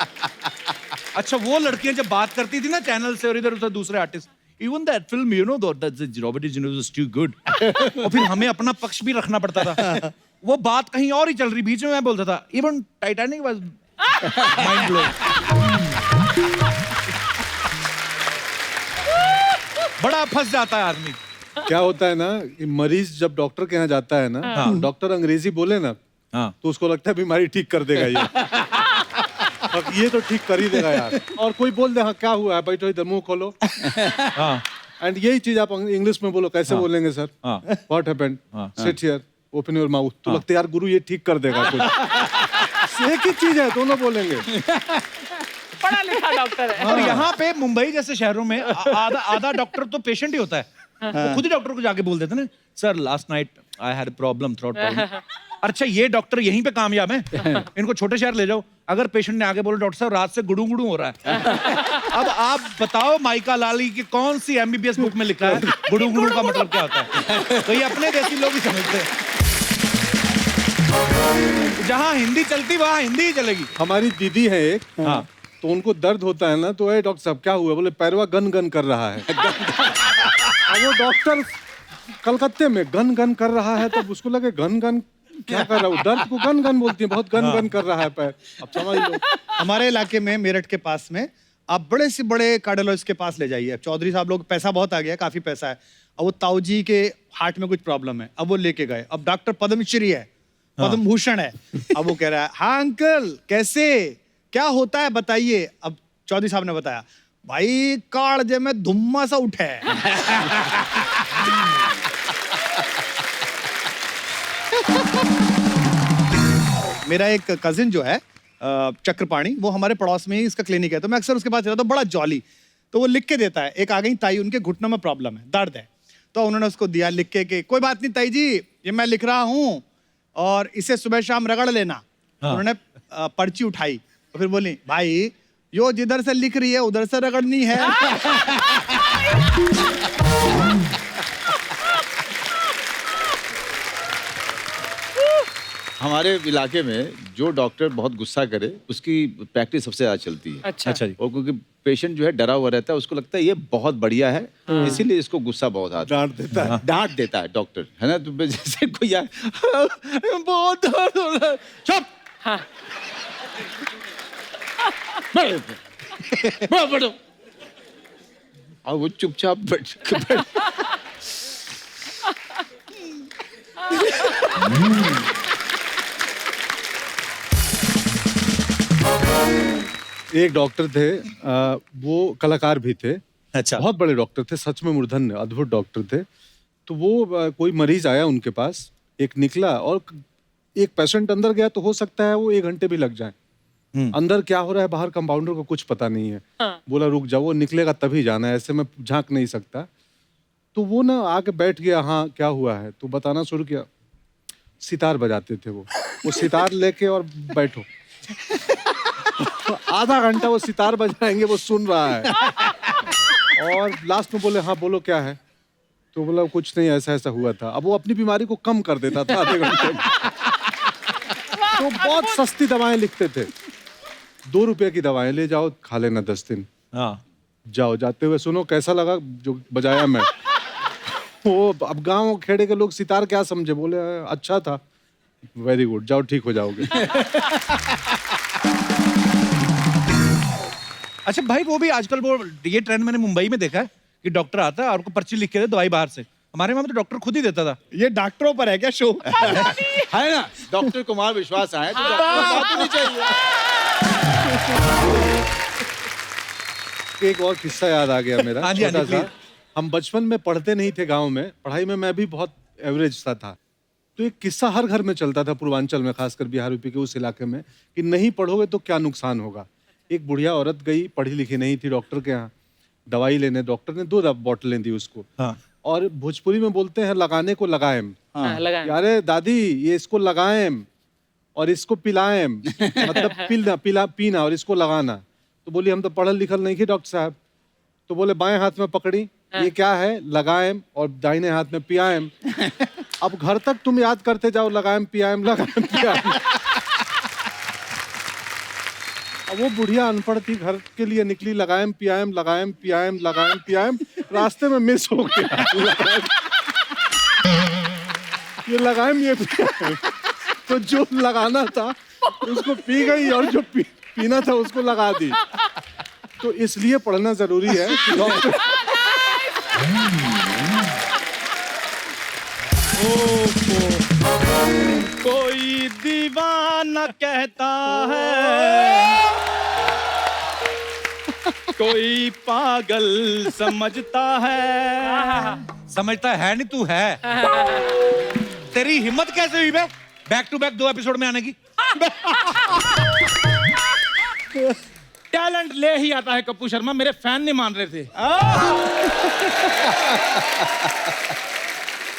अच्छा वो लड़कियां जब बात करती थी ना चैनल से और इधर उधर दूसरे artist, even that film you know that Robert D निरो वाज टू गुड, और फिर हमें अपना पक्ष भी रखना पड़ता था। वो बात कहीं और ही चल रही, बीच में मैं बोलता था even Titanic was mind blowing. बड़ा फंस जाता है आदमी। क्या होता है ना कि मरीज जब डॉक्टर के यहाँ जाता है ना, डॉक्टर अंग्रेजी बोले ना, हाँ। तो उसको लगता है बीमारी ठीक कर देगा ये। अब ये तो ठीक कर ही देगा यार। और कोई बोल दे हाँ क्या हुआ है, बैठो इधर मुंह खोलो, हाँ। एंड यही चीज आप इंग्लिश में बोलो, कैसे बोलेंगे सर? हाँ। What happened? Sit here, open your mouth. तो लगता है यार गुरु ये ठीक कर देगा कुछ। एक ही चीज है, दोनों बोलेंगे। पढ़ा लिखा डॉक्टर है। और यहाँ पे मुंबई जैसे शहरों में आधा डॉक्टर तो पेशेंट ही होता है, वो खुद ही डॉक्टर को जाके बोल देते ना, sir last night I had problem, throat problem. अच्छा ये डॉक्टर यहीं पे कामयाब है, इनको छोटे शहर ले जाओ। अगर पेशेंट ने आगे बोला डॉक्टर साहब रात से गुड़ू गुड़ू हो रहा है, अब आप बताओ माइका लाली की कौन सी एमबीबीएस बुक में लिखा है गुड़ू गुड़ू का मतलब क्या होता है? तो ये अपने देसी लोग ही समझते हैं। जहाँ हिंदी चलती वहाँ हिंदी ही चलेगी। हमारी दीदी है एक, हाँ। तो उनको दर्द होता है ना, तो ए डॉक्टर साहब क्या हुआ? बोले पैरवा गन गन कर रहा है। अब वो डॉक्टर कलकत्ते में गन गन कर रहा है, तब उसको लगे गन गन क्या कर रहा हूँ, दर्द को गन गन बोलती है, बहुत गन गन कर रहा है पैर। अब समझ लो। हमारे इलाके में, मेरठ के पास में, आप बड़े से बड़े कार्डियोलॉजिस्ट के पास ले जाइए। अब चौधरी साहब लोग, पैसा बहुत आ गया, काफी पैसा है। अब वो ताऊ जी के हार्ट में कुछ प्रॉब्लम है, अब वो लेके गए। अब डॉक्टर पद्मश्री है, पद्म भूषण है। अब वो कह रहा है हाँ अंकल कैसे, क्या होता है बताइए। अब चौधरी साहब ने बताया, भाई कालजे में धुम्मा सा उठे। मेरा एक कजिन जो है चक्रपाणी, वो हमारे पड़ोस में ही इसका क्लिनिक है, तो मैं अक्सर उसके पास जाता हूँ, बड़ा जॉली। तो वो लिख के देता है, एक आ गई ताई, उनके घुटनों में प्रॉब्लम है, दर्द है, तो उन्होंने उसको दिया लिख के कि कोई बात नहीं ताई जी, ये मैं लिख रहा हूँ और इसे सुबह शाम रगड़ लेना। उन्होंने पर्ची उठाई तो फिर बोली भाई यो जिधर से लिख रही है उधर से रगड़नी है। हमारे इलाके में जो डॉक्टर बहुत गुस्सा करे उसकी प्रैक्टिस सबसे ज्यादा चलती है। अच्छा अच्छा जी। और क्योंकि पेशेंट जो है डरा हुआ रहता है, उसको लगता है ये बहुत बढ़िया है, इसीलिए इसको गुस्सा बहुत आता है, डांट देता है। डांट देता है डॉक्टर, है ना। तो जैसे कोई आए, बहुत दर्द हो रहा है, चुप। हाँ। बैठो। और वो चुपचाप बैठ एक डॉक्टर थे, वो कलाकार भी थे, अच्छा। बहुत बड़े डॉक्टर थे, सच में मूर्धन्य अद्भुत डॉक्टर थे। तो वो कोई मरीज आया उनके पास, एक निकला और एक पेशेंट अंदर गया, तो हो सकता है वो 1 घंटे भी लग जाए। अंदर क्या हो रहा है बाहर कंपाउंडर को कुछ पता नहीं है। हाँ। बोला रुक जाओ, वो निकलेगा तभी जाना है, ऐसे मैं झांक नहीं सकता। तो वो ना आके बैठ गया, हाँ क्या हुआ है, तो बताना शुरू किया। सितार बजाते थे वो सितार लेके और बैठो। आधा घंटा वो सितार बजाएंगे, वो सुन रहा है और लास्ट में बोले हाँ बोलो क्या है, तो बोला कुछ नहीं, ऐसा ऐसा हुआ था। अब वो अपनी बीमारी को कम कर देता था आधे घंटे में। तो बहुत सस्ती दवाएं लिखते थे, 2 रुपए की दवाएं ले जाओ, खा लेना 10 दिन। हाँ जाओ, जाते हुए सुनो कैसा लगा जो बजाया मैं। वो अब गांव खेड़े के लोग सितार क्या समझे, बोले अच्छा था, वेरी गुड, जाओ ठीक हो जाओगे। अच्छा भाई, वो भी आजकल वो ये ट्रेंड मैंने मुंबई में देखा है कि डॉक्टर आता है और आपको पर्ची लिख के दे दवाई बाहर से। हमारे वहां तो डॉक्टर खुद ही देता था। ये डॉक्टरों पर है क्या शो? है ना, डॉक्टर कुमार विश्वास आए तो डॉक्टर को बात होनी चाहिए। एक और किस्सा याद आ गया मेरा, हाँ जी, हाँ जी, छोटा सा। please। हम बचपन में पढ़ते नहीं थे गांव में, पढ़ाई में मैं भी बहुत एवरेज सा था। तो एक किस्सा हर घर में चलता था पूर्वांचल में, खासकर बिहार यूपी के उस इलाके में, कि नहीं पढ़ोगे तो क्या नुकसान होगा। एक बुढ़िया औरत गई, पढ़ी लिखी नहीं थी, डॉक्टर के यहाँ दवाई लेने। डॉक्टर ने 2 बोतलें दी उसको। हाँ। और भोजपुरी में बोलते हैं लगाने को लगाएम। हाँ, लगाएं। अरे दादी ये इसको लगाएम और इसको पिलाएम, मतलब पीना और इसको लगाना। तो बोली हम तो पढ़ल लिखल नहीं थी डॉक्टर साहब। तो बोले बाएं हाथ में पकड़ी, ये क्या है, लगाएम, और दाहिने हाथ में पियाएम। अब घर तक तुम याद करते जाओ, लगाएम पियाएम लगाएम पियाएम। अब वो बुढ़िया अनपढ़ थी, घर के लिए निकली, लगाएम पियाएम लगाएम पियाएम लगाएम पियाएम, रास्ते में मिस हो गया। ये लगाएम ये पियाएम, तो जो लगाना था उसको पी गई और जो पीना था उसको लगा दी। तो इसलिए पढ़ना जरूरी है कि डॉक्टर कोई दीवाना कहता है, कोई पागल समझता है। समझता है नहीं, तू है। तेरी हिम्मत कैसे हुई बे बैक टू बैक 2 एपिसोड में आने की? टैलेंट ले ही आता है कप्पू शर्मा, मेरे फैन नहीं मान रहे थे।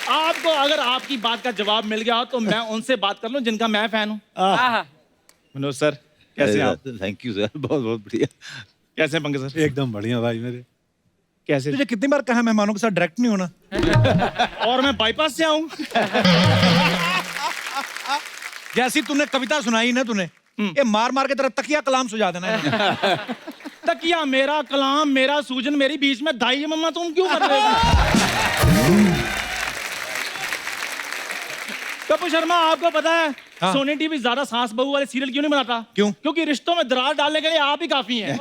आपको अगर आपकी बात का जवाब मिल गया हो तो मैं उनसे बात कर लूं जिनका मैं फैन हूं। मनोज सर कैसे हैं आप? थैंक यू सर, बहुत बहुत बढ़िया। कैसे हैं पंकज सर? एकदम बढ़िया भाई मेरे। कैसे? तुझे कितनी बार कहा मेहमानों के साथ डायरेक्ट नहीं होना? और मैं बाईपास से आऊं। जैसी तूने कविता सुनाई ना तूने, ये मार मार के तेरा तकिया कलाम सुझा देना है। तकिया मेरा कलाम मेरा सूजन मेरी, बीच में दाई है मम्मा, तुम क्यों कर रहे हो? कप्पू शर्मा आपको पता है हाँ। सोनी टीवी ज्यादा सास बहू वाले सीरियल क्यों नहीं बनाता? क्यों? क्योंकि रिश्तों में दरार डालने के लिए आप ही काफी हैं।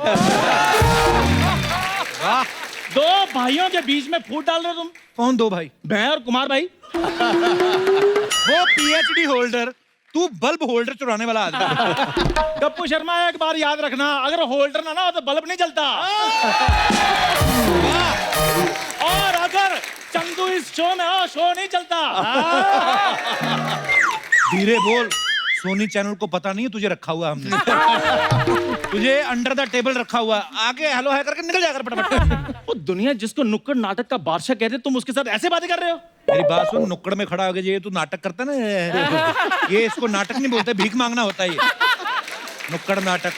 2 भाइयों के बीच में फूट डाल रहे हो तुम। कौन 2 भाई? मैं और कुमार भाई। वो PhD होल्डर, तू बल्ब होल्डर चुराने वाला आदमी। कप्पू शर्मा एक बार याद रखना, अगर होल्डर ना हो तो बल्ब नहीं जलता। और अगर चंदू इस शो में हो, शो नहीं चलता। धीरे बोल, सोनी चैनल को पता नहीं है तुझे रखा हुआ हमने। तुझे अंडर द टेबल रखा हुआ, आगे हेलो है करके निकल जाकर फटाफट। वो दुनिया जिसको नुक्कड़ नाटक का बादशाह कहते, तुम उसके साथ ऐसे बातें कर रहे हो? मेरी बात सुन, नुक्कड़ में खड़ा हो गया, ये तू नाटक करता ना, ये इसको नाटक नहीं बोलते, भीख मांगना होता है ये, नुक्कड़ नाटक।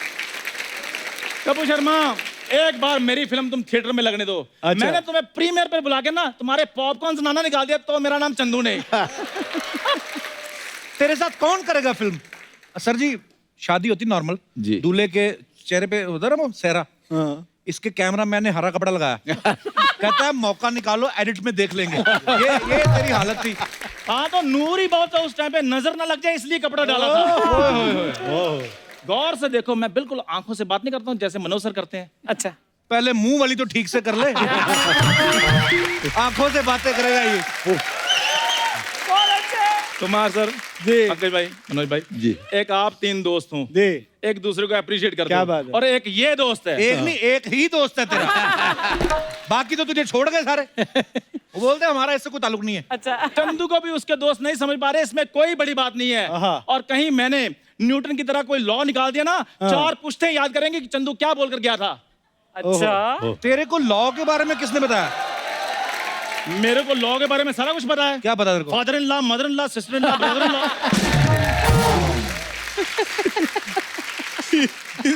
कप्पू शर्मा एक बार मेरी फिल्म तुम थिएटर में लगने दो। अच्छा। मैंने तुम्हें प्रीमियर पे बुला के ना तुम्हारे पॉपकॉर्न नाना निकाल दिया, तो मेरा नाम चंदू नहीं। तेरे साथ कौन करेगा फिल्म? सर जी, शादी होती नॉर्मल जी। दूल्हे के चेहरे पे होता ना वो सेहरा, इसके कैमरा मैन ने हरा कपड़ा लगाया। कहता है मौका निकालो, एडिट में देख लेंगे। ये तेरी हालत थी। हाँ तो नूर ही बहुत था उस टाइम पे, नजर ना लग जाए इसलिए कपड़ा डाला था। गौर से देखो, मैं बिल्कुल आंखों से बात नहीं करता हूँ जैसे मनोज सर करते हैं। अच्छा, पहले मुंह वाली तो ठीक से कर ले। आंखों से बातें करेगा ये। कुमार सर जी पंकज भाई, मनोज भाई जी। एक आप 3 दोस्त हूँ, जी एक दूसरे को अप्रिशिएट करते क्या हो। बात है। और एक ये दोस्त है। एक नहीं, एक ही दोस्त है तेरा। बाकी तो तुझे छोड़ गए सारे। वो बोलते हैं हमारा इससे कोई ताल्लुक नहीं है। अच्छा। चंदू को भी उसके दोस्त नहीं समझ पा रहे, इसमें कोई बड़ी बात नहीं है। और कहीं मैंने न्यूटन की तरह कोई लॉ निकाल दिया ना, 4 पुश्ते याद करेंगे कि चंदू क्या बोलकर गया था। अच्छा, तेरे को लॉ के बारे में किसने बताया? मेरे को लॉ के बारे में सारा कुछ पता है। क्या पता तेरे को? Father in law, mother in law, sister in law, brother in law.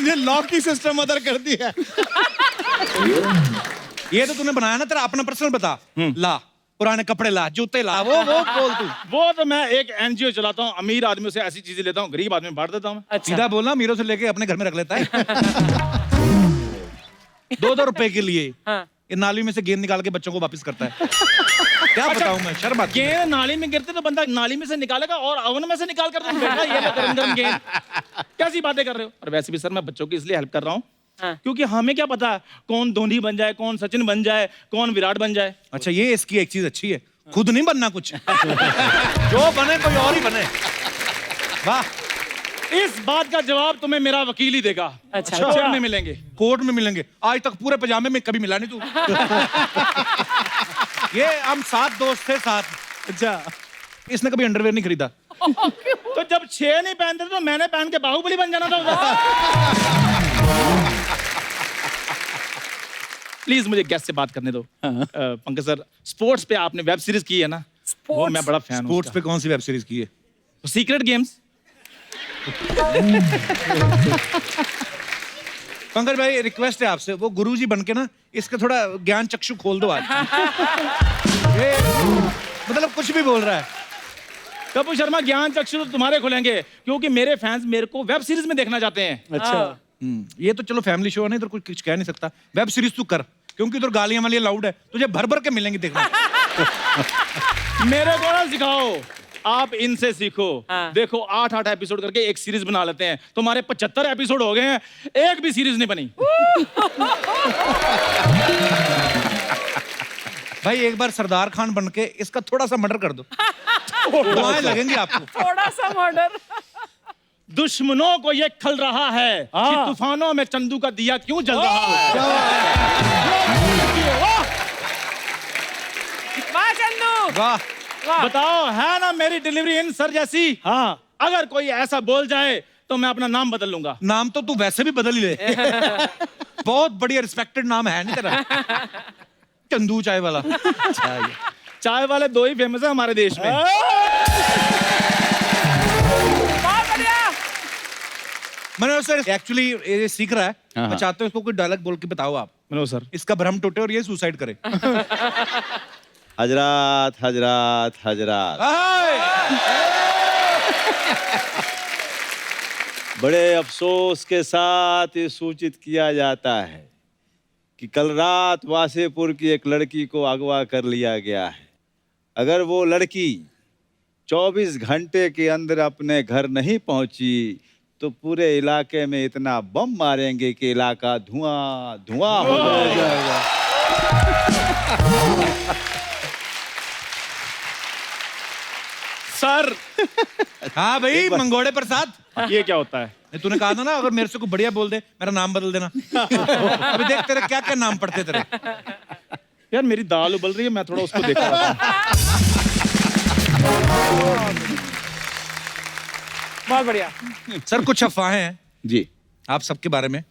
ये लॉ की सिस्टम मदर कर दी है। ये तो तूने बनाया ना, तेरा अपना पर्सनल बता। ला, पुराने कपड़े ला, जूते ला, वो बोल तू। वो तो मैं एक एनजीओ चलाता हूँ, अमीर आदमियों से ऐसी चीजें लेता हूँ, गरीब आदमी बांट देता हूँ। सीधा बोलना, मीरों से लेके अपने घर में रख लेता है। 2-2 रुपए के लिए हाँ। ये नाली में से गेंद निकाल के बच्चों को वापस करता है। क्या बताऊं मैं, शर्म आती है। गेंद नाली में गिरते तो बंदा नाली में से निकालेगा और ओवन में से निकाल कर तुम बेटा ये ले गरम गरम गेंद। कैसी बातें कर रहे हो? और वैसे भी सर मैं बच्चों की इसलिए हेल्प कर रहा हूँ हाँ। क्योंकि हमें क्या पता कौन धोनी बन जाए, कौन सचिन बन जाए, कौन विराट बन जाए। अच्छा, ये इसकी एक चीज अच्छी है, खुद नहीं बनना कुछ। जो बने कोई और ही बने। वाह। इस बात का जवाब तुम्हें मेरा वकील ही देगा। अच्छा। कोर्ट में मिलेंगे। कोर्ट में मिलेंगे। आज तक पूरे पजामे में कभी मिला नहीं तू। ये हम 7 दोस्त थे, 7। अच्छा, इसने कभी अंडरवेयर नहीं खरीदा। तो जब 6 नहीं पहनते तो मैंने पहन के बाहुबली बन जाना था उधर। प्लीज मुझे गेस्ट से बात करने दो। पंकज सर, स्पोर्ट्स पे आपने वेब सीरीज की है ना, वो मैं बड़ा फैन हूँ। स्पोर्ट्स पे कौन सी वेब सीरीज की है? Secret games. पंकज भाई, रिक्वेस्ट है आपसे, वो गुरुजी बन के ना इसका थोड़ा ज्ञान चक्षु खोल दो आज। ये मतलब कुछ भी बोल रहा है। कपूर शर्मा, ज्ञान चक्षु तो तुम्हारे खुलेंगे क्योंकि मेरे फैंस मेरे को वेब सीरीज में देखना चाहते हैं। अच्छा। ये तो चलो फैमिली शो है ना, इधर कुछ कह नहीं सकता। वेब सीरीज तू कर, क्योंकि इधर गालियां वाली लाउड है, तुझे भर भर के मिलेंगी देखना। मेरे को ना सिखाओ, आप इनसे सीखो। हाँ। देखो 8-8 एपिसोड करके एक सीरीज बना लेते हैं। तुम्हारे 75 एपिसोड हो गए हैं, एक भी सीरीज नहीं बनी। भाई एक बार सरदार खान बन के इसका थोड़ा सा मर्डर कर दो, दुआएं लगेंगी आपको। थोड़ा सा मर्डर। दुश्मनों को ये खल रहा है कि तूफानों में चंदू का दिया क्यों जल रहा है। वाह चंदू, वाह। वाह। बताओ, है ना मेरी डिलीवरी इन सर जैसी? हाँ। अगर कोई ऐसा बोल जाए तो मैं अपना नाम बदल लूंगा। नाम तो तू वैसे भी बदल ही ले। बहुत बढ़िया रिस्पेक्टेड नाम है नहीं तेरा? चंदू चाय वाला। चाय वाले 2 ही फेमस है हमारे देश में। बहुत बढ़िया। मनोज सर एक्चुअली ये सीख रहा है, हाँ, मैं हाँ। चाहता हूँ इसको कोई डायलॉग बोल के बताओ आप, मनोज सर, इसका भ्रम टूटे और ये सुसाइड करे। हजरात हजरात हजरात, बड़े अफसोस के साथ ये सूचित किया जाता है कि कल रात वासेपुर की एक लड़की को अगवा कर लिया गया है। अगर वो लड़की 24 घंटे के अंदर अपने घर नहीं पहुंची तो पूरे इलाके में इतना बम मारेंगे कि इलाका धुआं धुआं हो जाएगा। सर हाँ भाई, मंगोड़े प्रसाद। ये क्या होता है? तूने कहा था ना, अगर मेरे से कोई बढ़िया बोल दे मेरा नाम बदल देना। अभी देख तेरे क्या क्या नाम पड़ते तेरे। यार मेरी दाल उबल रही है, मैं थोड़ा उसको देख रहा था। बहुत बढ़िया। सर कुछ अफवाहें हैं जी, आप सबके बारे में,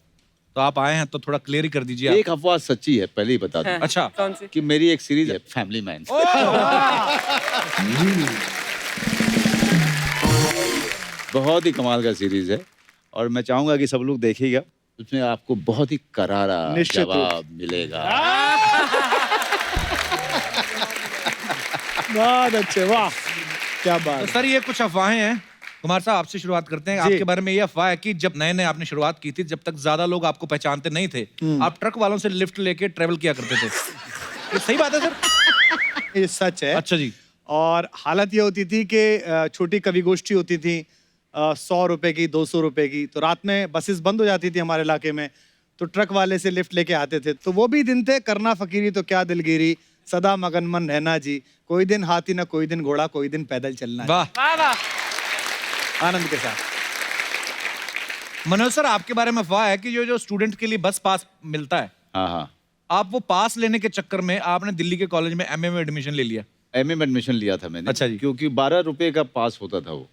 तो आप आए हैं तो थोड़ा क्लियर ही कर दीजिए आप। एक अफवाह सच्ची है, पहले ही बता दूं अच्छा। कौन सी? कि मेरी एक सीरीज है फैमिली मैन। बहुत ही कमाल का सीरीज है और मैं चाहूंगा कि सब लोग देखिएगा, उसमें आपको बहुत ही करारा निश्चित रूप। जवाब मिलेगा। बहुत अच्छे, वाह क्या तो बात। सर ये कुछ अफवाहें हैं, कुमार साहब आपसे शुरुआत करते हैं। जी। आपके बारे में ये अफवाह है कि जब नए नए आपने शुरुआत की थी, जब तक ज्यादा लोग आपको पहचानते नहीं थे, आप ट्रक वालों से लिफ्ट लेके ट्रेवल किया करते थे। ये सही बात है सर? ये सच है। अच्छा जी। और हालत ये होती थी कि छोटी कवि गोष्ठी होती थी, 100 रुपए की, 200 रुपए की, तो रात में बसेस बंद हो जाती थी हमारे इलाके में, तो ट्रक वाले से लिफ्ट लेके आते थे। तो वो भी दिन थे, करना फकीरी तो क्या दिलगिरी, सदा मगनमन रहना जी, कोई दिन हाथी ना कोई दिन घोड़ा, कोई दिन पैदल चलना। वाह। वाह वाह। आनंद के साथ। मनोज सर आपके बारे में अफवाह है कि जो स्टूडेंट के लिए बस पास मिलता है, हाँ हाँ, आप वो पास लेने के चक्कर में आपने दिल्ली के कॉलेज में एमए में एडमिशन ले लिया। एमए में एडमिशन लिया था मैंने। अच्छा जी। क्योंकि 12 रुपए का पास होता था वो,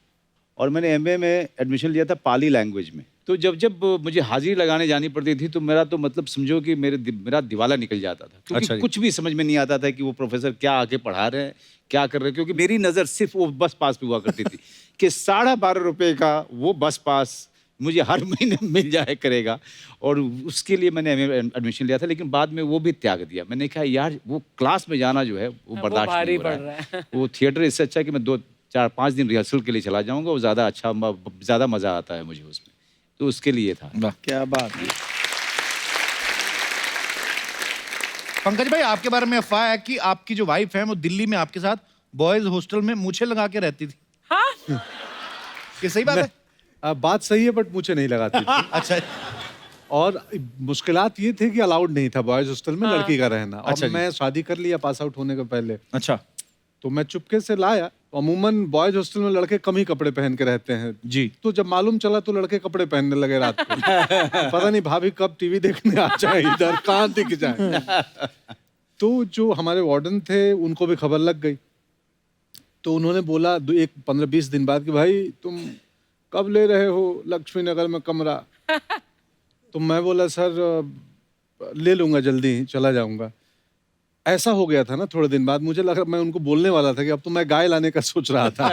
और मैंने एमए में एडमिशन लिया था पाली लैंग्वेज में। तो जब जब मुझे हाजिरी लगाने जानी पड़ती थी तो मेरा तो मतलब समझो कि मेरा दिवाला निकल जाता था, क्योंकि अच्छा जी। कुछ भी समझ में नहीं आता था कि वो प्रोफेसर क्या आके पढ़ा रहे हैं, क्या कर रहे हैं, क्योंकि मेरी नज़र सिर्फ वो बस पास पे हुआ करती थी कि 12.5 रुपए का वो बस पास मुझे हर महीने मिल जाए करेगा, और उसके लिए मैंने एडमिशन लिया था। लेकिन बाद में वो भी त्याग दिया। मैंने कहा यार वो क्लास में जाना जो है वो बर्दाश्त भारी नहीं हो पड़ रहा रहा है। वो थिएटर इससे अच्छा है कि मैं 2-4-5 दिन रिहर्सल के लिए चला जाऊंगा, वो ज़्यादा अच्छा, ज़्यादा मज़ा आता है मुझे उसमें, तो उसके लिए था। क्या बात है। पंकज भाई, आपके बारे में अफवाह है कि आपकी जो वाइफ है वो दिल्ली में आपके साथ बॉयज हॉस्टल में मूछें लगा के रहती थी। हाँ ये सही बात है? बात सही है बट मुझे नहीं लगाती थी। अच्छा। और मुश्किलात ये थे कि अलाउड नहीं था बॉयज हॉस्टल में लड़की का रहना। अच्छा और जी। मैं शादी कर लिया पास आउट होने के पहले, अच्छा तो मैं चुपके से लाया। अमूमन बॉयज हॉस्टल में लड़के कम ही कपड़े पहन के रहते हैं जी। तो जब मालूम चला तो लड़के कपड़े पहनने लगे रात को। पता नहीं भाभी कब टीवी देखने आ जाए, इधर कहाँ दिख जाए। तो जो हमारे वार्डन थे उनको भी खबर लग गई, तो उन्होंने बोला एक 15-20 दिन बाद कि भाई तुम कब ले रहे हो लक्ष्मी नगर में कमरा। तो मैं बोला सर ले लूंगा, जल्दी ही चला जाऊंगा। ऐसा हो गया था ना, थोड़े दिन बाद मुझे लगा, मैं उनको बोलने वाला था कि अब तो मैं गाय लाने का सोच रहा था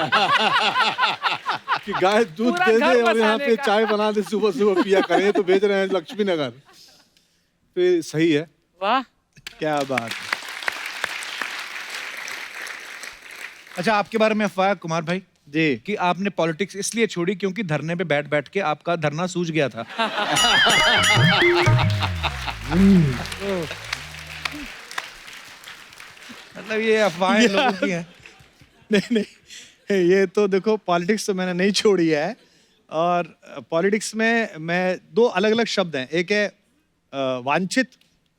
कि गाय दूध पूरा दे घर दे और यहाँ बसाने पे का। चाय बना दे, सुबह सुबह पिया करें, तो भेज रहे हैं लक्ष्मी नगर। तो ये सही है। वाह। क्या बात है। अच्छा, आपके बारे में अफवाह है कुमार भाई जी। कि आपने पॉलिटिक्स इसलिए छोड़ी क्योंकि धरने पे बैठ बैठ के आपका धरना सूज गया था। मतलब ये अफवाहें लोगों की हैं। नहीं नहीं, ये तो देखो पॉलिटिक्स तो मैंने नहीं छोड़ी है। और पॉलिटिक्स में मैं दो अलग अलग शब्द हैं, एक है वांछित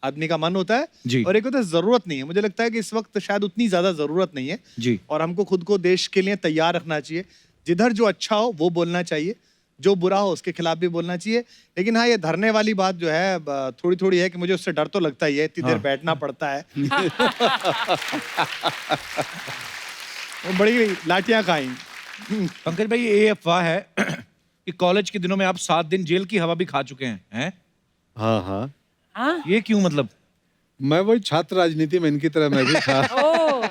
आदमी का मन होता है जी। और एक होता है जरूरत नहीं है। मुझे लगता है कि इस वक्त शायद उतनी ज्यादा जरूरत नहीं है जी। और हमको खुद को देश के लिए तैयार रखना चाहिए। जिधर जो अच्छा हो वो बोलना चाहिए, जो बुरा हो उसके खिलाफ भी बोलना चाहिए। लेकिन हाँ, ये धरने वाली बात जो है थोड़ी थोड़ी है कि मुझे उससे डर तो लगता ही है, इतनी देर बैठना पड़ता है। वो बड़ी लाठियां खाई। पंकज भाई, ये अफवाह है कि कॉलेज के दिनों में आप 7 दिन जेल की हवा भी खा चुके हैं? हाँ हाँ, हाँ ये क्यों मतलब? मैं वही छात्र राजनीति में इनकी तरह मैं भी था। ओ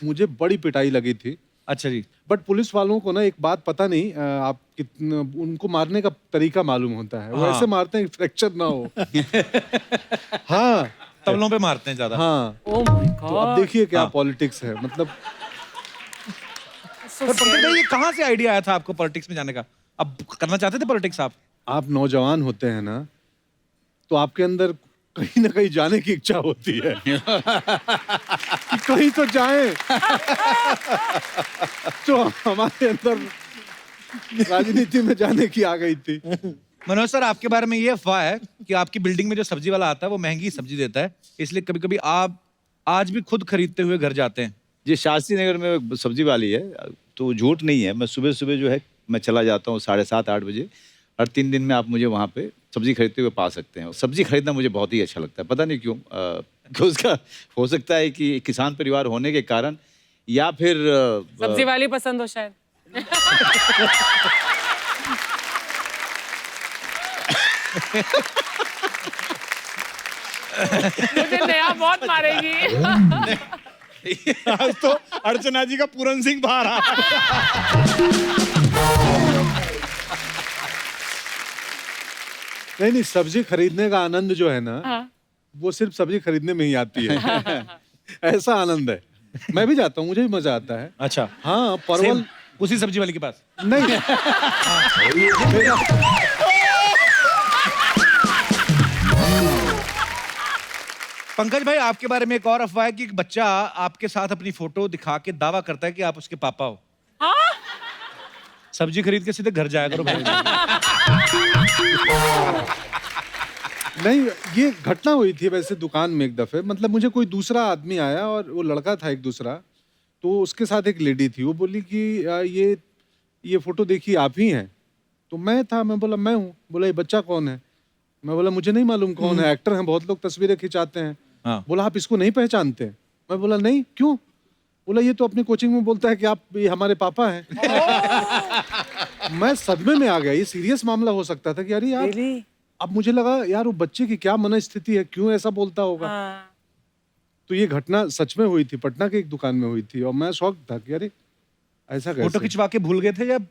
मुझे बड़ी पिटाई लगी थी। अच्छा जी। बट पुलिस वालों को ना एक बात पता नहीं, आप कितना उनको मारने का तरीका मालूम होता है। वो हाँ। ऐसे मारते हैं कि फ्रैक्चर ना हो। हाँ तबलों पे मारते हैं ज्यादा। हाँ। ओ माय तो अब गॉड। देखिए क्या हाँ। पॉलिटिक्स है, मतलब पर पंकज भाई, ये कहाँ से आइडिया आया था आपको पॉलिटिक्स में जाने का? अब करना चाहते थे पॉलिटिक्स आप? आप नौजवान होते हैं ना, तो आपके अंदर कहीं ना कहीं जाने की इच्छा होती है कि कहीं तो जाएं। तो हमारे अंदर राजनीति में जाने की आ गई थी। मनोज सर, आपके बारे में ये अफवाह है कि आपकी बिल्डिंग में जो सब्जी वाला आता है वो महंगी सब्जी देता है, इसलिए कभी कभी आप आज भी खुद खरीदते हुए घर जाते हैं। जी, शास्त्री नगर में एक सब्जी वाली है, तो झूठ नहीं है। मैं सुबह सुबह जो है मैं चला जाता हूँ 7:30-8 बजे। हर 3 दिन में आप मुझे वहाँ पे सब्जी खरीदते हुए पा सकते हैं। सब्जी खरीदना मुझे बहुत ही अच्छा लगता है, पता नहीं क्यों। कि उसका हो सकता है कि किसान परिवार होने के कारण, या फिर सब्जी वाली पसंद हो शायद। मुझे नया बहुत मारेगी। आज तो अर्चना जी का पूरन सिंह बाहर आ। नहीं नहीं, सब्जी खरीदने का आनंद जो है ना, हाँ। वो सिर्फ सब्जी खरीदने में ही आती है। ऐसा आनंद है। मैं भी जाता हूँ, मुझे भी मजा आता है। अच्छा। हाँ, परवल Same, उसी सब्जी वाले के पास? नहीं। पंकज भाई, आपके बारे में एक और अफवाह है कि एक बच्चा आपके साथ अपनी फोटो दिखा के दावा करता है कि आप उसके पापा हो। हाँ? सब्जी खरीद के सीधे घर जाया करो भाई। नहीं, ये घटना हुई थी वैसे दुकान में एक दफे। मतलब मुझे कोई दूसरा आदमी आया और वो लड़का था एक दूसरा, तो उसके साथ एक लेडी थी। वो बोली कि ये फोटो देखिए आप ही हैं। तो मैं था, मैं बोला मैं हूँ। बोला ये बच्चा कौन है? मैं बोला मुझे नहीं मालूम कौन है, एक्टर हैं, बहुत लोग तस्वीरें खिंचाते हैं। हाँ। बोला आप इसको नहीं पहचानते? मैं बोला नहीं, क्यों? बोला ये तो अपनी कोचिंग में बोलता है कि आप ये हमारे पापा हैं। मैं सदमे में आ गया, ये सीरियस मामला हो सकता था कि अरे यार, Really? अब मुझे लगा यार वो बच्चे की क्या मनस्थिति है, क्यों ऐसा बोलता होगा। हाँ। तो ये घटना सच में हुई थी, पटना के एक दुकान में हुई थी और मैं शॉक था कि अरे ऐसा फोटो कैसे। खिंचवा के भूल गए थे जब?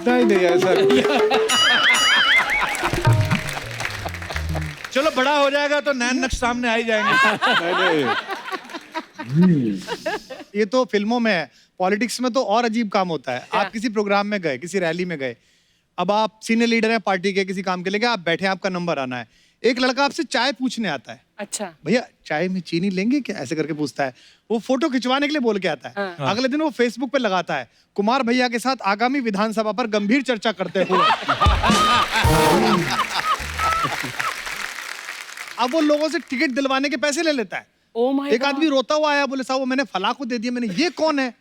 नहीं नहीं ऐसा नहीं। चलो बड़ा हो जाएगा तो नैन नक्श सामने आ ही जाएंगे। नहीं। ये तो फिल्मों में है, पॉलिटिक्स में तो और अजीब काम होता है। आप किसी प्रोग्राम में गए, किसी रैली में गए, अब आप सीनियर लीडर हैं पार्टी के, किसी काम के लिए, आप बैठे हैं, आपका नंबर आना है, एक लड़का आपसे चाय पूछने आता है, अच्छा। भैया चाय में चीनी लेंगे क्या, ऐसे करके पूछता है। वो फोटो खिंचवाने के लिए बोल के आता है। हाँ। अगले दिन वो फेसबुक पे लगाता है, कुमार भैया के साथ आगामी विधानसभा पर गंभीर चर्चा करते हुए। अब वो लोगों से टिकट दिलवाने के पैसे ले लेता है। Oh my एक God. आदमी रोता हुआ आया, बोले साहब वो मैंने फला को दे दिया। मैंने, ये कौन है?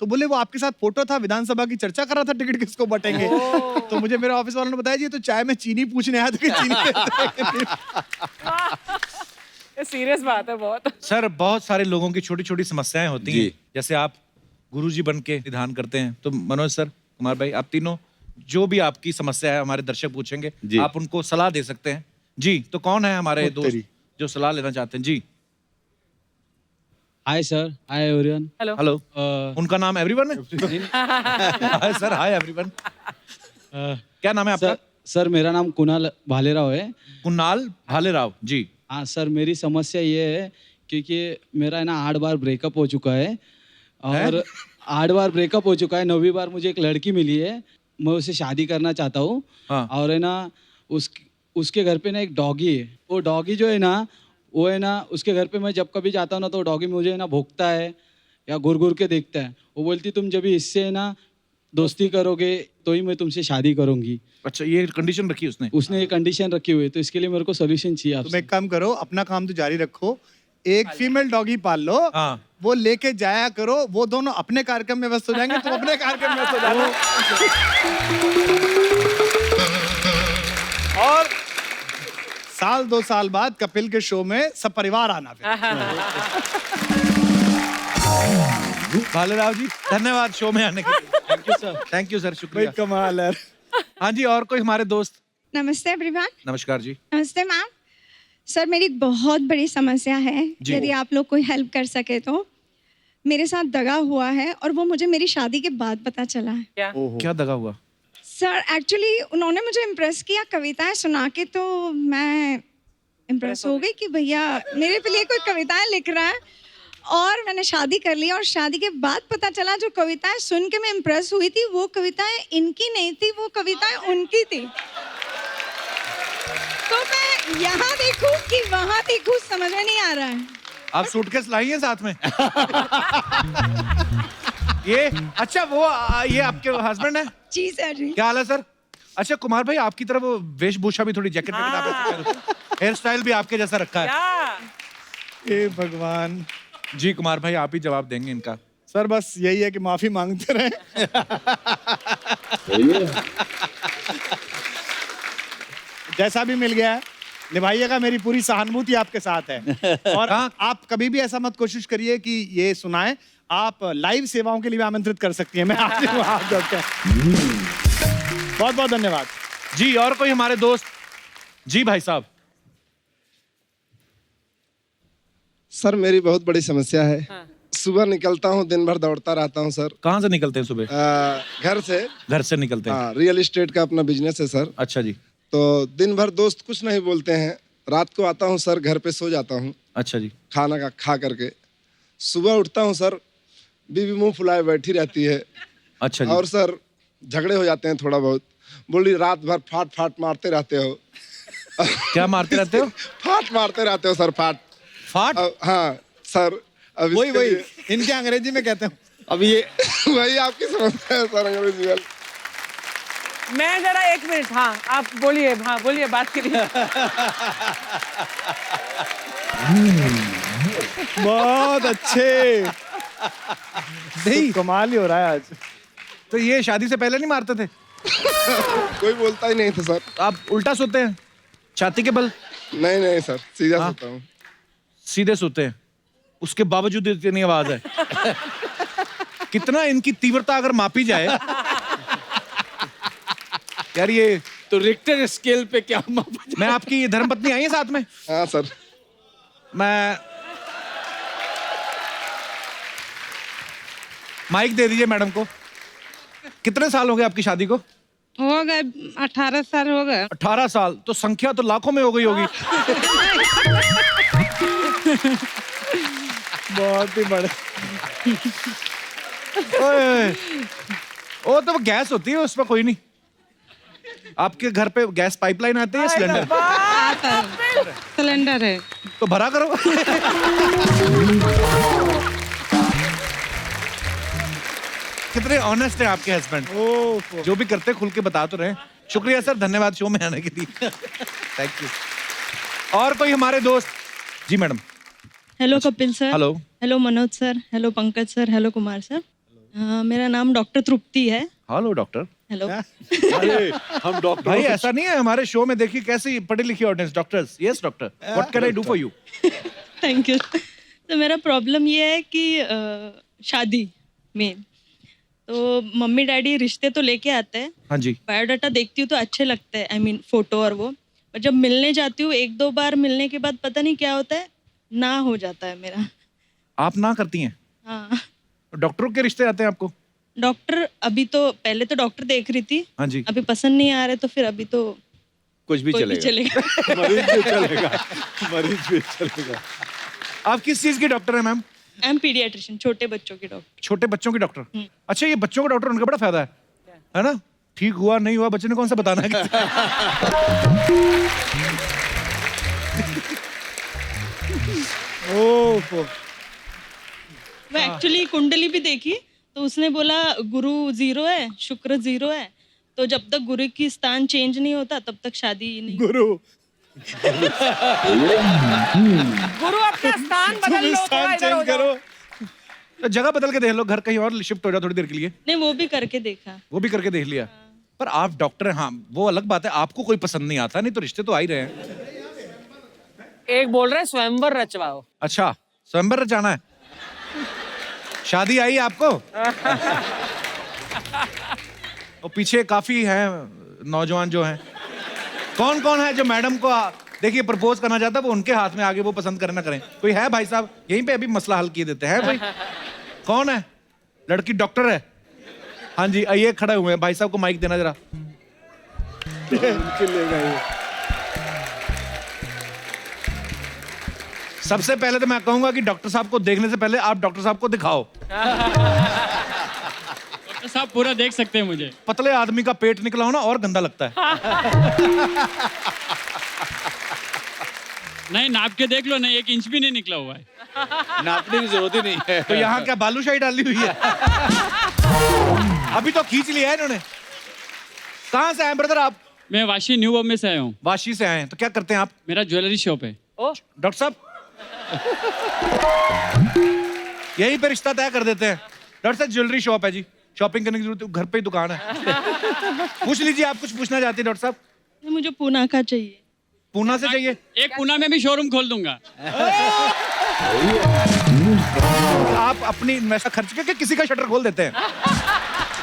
तो बोले वो आपके साथ फोटो था, विधानसभा की चर्चा कर रहा था, टिकट किसको बटेंगे। तो मुझे मेरे ऑफिस वालों ने बताया जी ये तो चाय में चीनी पूछने आया था कि चीनी देता है कि नहीं। ये सीरियस बात है बहुत। सर बहुत सारे लोगों की छोटी छोटी समस्याएं होती हैं, जी। जैसे आप गुरुजी बन के निदान करते हैं। तो मनोज सर, कुमार भाई, आप तीनों जो भी आपकी समस्या है हमारे दर्शक पूछेंगे, जी। आप उनको सलाह दे सकते हैं। जी, तो कौन है हमारे दोस्त तेरी। जो सलाह लेना चाहते हैं? जी hi sir, hi everyone. Hello. Hello. उनका नाम एवरीवन है? Hi sir, hi everyone. क्या नाम है आपका? सर मेरा नाम कुणाल भालेराव है। कुणाल भालेराव जी। हाँ सर, मेरी समस्या ये है क्योंकि मेरा है ना 8 बार ब्रेकअप हो चुका है और 8 बार ब्रेकअप हो चुका है। 9वीं बार मुझे एक लड़की मिली है, मैं उससे शादी करना चाहता हूँ। हाँ। और है ना उसके घर पे ना एक डॉगी है। वो डॉगी जो है ना, वो है ना उसके घर पे मैं जब कभी जाता हूँ ना तो डॉगी मुझे है ना भौंकता है या घुर घुर के देखता है। वो बोलती तुम जब भी इससे है ना दोस्ती करोगे तो ही मैं तुमसे शादी करूंगी। अच्छा, ये कंडीशन रखी उसने? ये कंडीशन रखी हुई है, तो इसके लिए मेरे को सोल्यूशन चाहिए तुम आपसे। एक काम करो, अपना काम तो जारी रखो, एक फीमेल डॉगी पाल लो, हाँ। वो लेके जाया करो, वो दोनों अपने कार्यक्रम में व्यस्त हो जाएंगे, तुम अपने कार्यक्रम में व्यस्त हो जाओ। और साल 2 साल बाद कपिल के शो में सब परिवार आना फिर। भालेराव जी धन्यवाद शो में आने के लिए। Thank you sir. Thank you sir, शुक्रिया। कमाल है। हाँ जी, और कोई हमारे दोस्त? नमस्ते एवरीवन। नमस्कार जी। नमस्ते मैम। सर मेरी एक बहुत बड़ी समस्या है, जी। यदि आप लोग कोई हेल्प कर सके तो। मेरे साथ दगा हुआ है और वो मुझे मेरी शादी के बाद पता चला है। क्या? क्या दगा हुआ? सर एक्चुअली उन्होंने मुझे इम्प्रेस किया कविताएं सुना के, तो मैं इम्प्रेस हो गई कि भैया मेरे लिए कोई कविताएं लिख रहा है। और मैंने शादी कर ली और शादी के बाद पता चला जो कविताएं सुन के मैं इम्प्रेस हुई थी वो कविताएं इनकी नहीं थी, वो कविताएं उनकी थी। तो मैं यहाँ देखूं कि वहाँ देखूं, समझ में नहीं आ रहा है। आप सूटकेस लाई हैं साथ में? ये अच्छा, वो ये आपके हस्बैंड है? जी सर जी। क्या हाल है सर? अच्छा कुमार भाई, आपकी तरफ वो वेशभूषा भी थोड़ी जैकेट वैकेट आप, हेयर स्टाइल भी आपके जैसा रखा है। क्या? हे भगवान। जी कुमार भाई, आप ही जवाब देंगे इनका। सर बस यही है कि माफी मांगते रहे। जैसा भी मिल गया है निभाइएगा, मेरी पूरी सहानुभूति आपके साथ है। और आप कभी भी ऐसा मत कोशिश करिए कि ये सुनाएं, आप लाइव सेवाओं के लिए भी आमंत्रित कर सकती हैं। मैं आपसे हाथ जोड़ते हैं। बहुत बहुत धन्यवाद जी। और कोई हमारे दोस्त? जी भाई साहब। सर मेरी बहुत बड़ी समस्या है। सुबह निकलता हूँ, दिन भर दौड़ता रहता हूँ सर। कहाँ से निकलते हैं सुबह? घर से। घर से निकलते हैं? हाँ, रियल एस्टेट का अपना बिजनेस है सर। अच्छा जी। तो दिन भर दोस्त कुछ नहीं बोलते हैं, रात को आता हूँ सर, घर पे सो जाता हूँ अच्छा जी। खाना का खा करके। सुबह उठता हूँ सर, बीवी मुंह फुलाए बैठी रहती है। अच्छा जी। और सर झगड़े हो जाते हैं थोड़ा बहुत। बोली रात भर फाट फाट मारते रहते हो। क्या मारते रहते हो? फाट मारते रहते हो सर, फाट फाट? हाँ सर। अब वही इसके वही लिए- इनके अंग्रेजी में कहते हैं। अब ये वही आपकी समस्या है सर, अंग्रेजी में। मैं जरा एक मिनट, हाँ आप बोलिए, हाँ बोलिए, बात करिए। बहुत अच्छे। नहीं कमाल ही हो रहा है आज। तो ये शादी से पहले नहीं मारते थे? कोई बोलता ही नहीं था सर। आप उल्टा सोते हैं छाती के बल? नहीं नहीं सर, सीधा सोता हूँ। सीधे सोते हैं? उसके बावजूद इतनी आवाज है। कितना इनकी तीव्रता अगर मापी जाए यार, ये तो रिक्टर स्केल पे क्या मापा मैं आपकी धर्मपत्नी आई है साथ में? हाँ सर। मैं माइक दे दीजिए मैडम को। कितने साल हो गए आपकी शादी को? हो गए 18 साल हो गए। 18 साल, तो संख्या तो लाखों में हो गई होगी। बहुत ही बड़े। ओए, वो तो गैस होती है, उसमें कोई नहीं। आपके घर पे गैस पाइपलाइन आती है या सिलेंडर? सिलेंडर है। तो भरा करो। कितने ऑनेस्ट है आपके हस्बैंड, जो भी करते खुल के बता तो रहे। शुक्रिया सर, धन्यवाद शो में आने के लिए। Thank you. और कोई हमारे दोस्त? जी madam. Hello Kapil sir. Hello. Hello Manoj sir. Hello Pankaj sir. Hello Kumar sir. मेरा नाम डॉक्टर तृप्ति है। Hello doctor. हेलो। अरे हम डॉक्टर भाई ऐसा नहीं है, हमारे शो में देखिए कैसी पढ़ी लिखी audience. Doctors, yes doctor, what can I do for you? Thank you. तो मेरा प्रॉब्लम ये है कि शादी में तो मम्मी डैडी रिश्ते तो लेके आते हैं। हाँ जी। बायोडाटा देखती हूँ तो अच्छे लगते हैं, आई मीन फोटो और वो। और जब मिलने जाती हूँ 1-2 बार मिलने के बाद पता नहीं क्या होता है, ना हो जाता है मेरा। आप ना करती हैं? हाँ। डॉक्टरों के रिश्ते आते हैं आपको? डॉक्टर अभी तो, पहले तो डॉक्टर देख रही थी। हाँ जी। अभी पसंद नहीं आ रहे तो फिर अभी तो कुछ भी कोई भी चलेगा। चलेगा। मरीज भी चलेगा, मरीज भी चलेगा। आप किस चीज की डॉक्टर है मैम? आई एम पीडियाट्रिशियन, छोटे बच्चों की डॉक्टर। छोटे बच्चों की डॉक्टर? अच्छा, ये बच्चों का डॉक्टर, उनका बड़ा फायदा है ना? ठीक हुआ नहीं हुआ बच्चे ने कौन सा बताना है? मैं एक्चुअली कुंडली भी देखी तो उसने बोला गुरु 0 है, शुक्र 0 है, तो जब तक गुरु की स्थान चेंज नहीं होता तब तक शादी नहीं। गुरु गुरु अपना स्थान बदल लो, थोड़ा इधर हो जाओ। तो जगह बदल के देख लो, घर कहीं और शिफ्ट हो जाओ थोड़ी देर के लिए। नहीं, वो भी करके देखा। वो भी करके देख लिया। पर आप डॉक्टर हैं, हाँ वो अलग बात है, आपको कोई पसंद नहीं आता, नहीं तो रिश्ते तो आ ही रहे हैं। एक बोल रहे हैं स्वयंवर रचवाओ। अच्छा, स्वयंवर रचाना है? शादी आई आपको? और पीछे काफी हैं नौजवान जो हैं। कौन कौन है जो मैडम को देखिए प्रपोज करना चाहता है? वो उनके हाथ में आगे, वो पसंद करें ना करें। कोई है भाई साहब? यहीं पे अभी मसला हल किए देते हैं भाई। कौन है? लड़की डॉक्टर है? हाँ जी, आइए खड़े हुए हैं, भाई साहब को माइक देना जरा। सबसे पहले तो मैं कहूंगा कि डॉक्टर साहब को देखने से पहले आप डॉक्टर साहब को दिखाओ। डॉक्टर साहब पूरा देख सकते हैं मुझे। पतले आदमी का पेट निकला हो ना और गंदा लगता है। नहीं, नाप के देख लो ना, 1 इंच भी नहीं निकला हुआ है। नापने की जरूरत ही नहीं है। तो यहाँ क्या बालूशाही डाली हुई है? अभी तो खींच लिया है इन्होंने। कहाँ से आए ब्रदर आप? मैं वाशी न्यू बॉम्बे से आया हूँ। वाशी से आए हैं, तो क्या करते हैं आप? मेरा ज्वेलरी शॉप है। ओ, डॉक्टर साहब यहीं पे रिश्ता तय कर देते हैं। डॉक्टर साहब ज्वेलरी शॉप है जी, शॉपिंग करने की जरूरत है, घर पे ही दुकान है। पूछ लीजिए, आप कुछ पूछना चाहती हैं डॉक्टर साहब? मुझे पूना का चाहिए। पूना से चाहिए? एक पूना में भी शोरूम खोल दूंगा। आप अपनी पैसा खर्च करके किसी का शटर खोल देते हैं,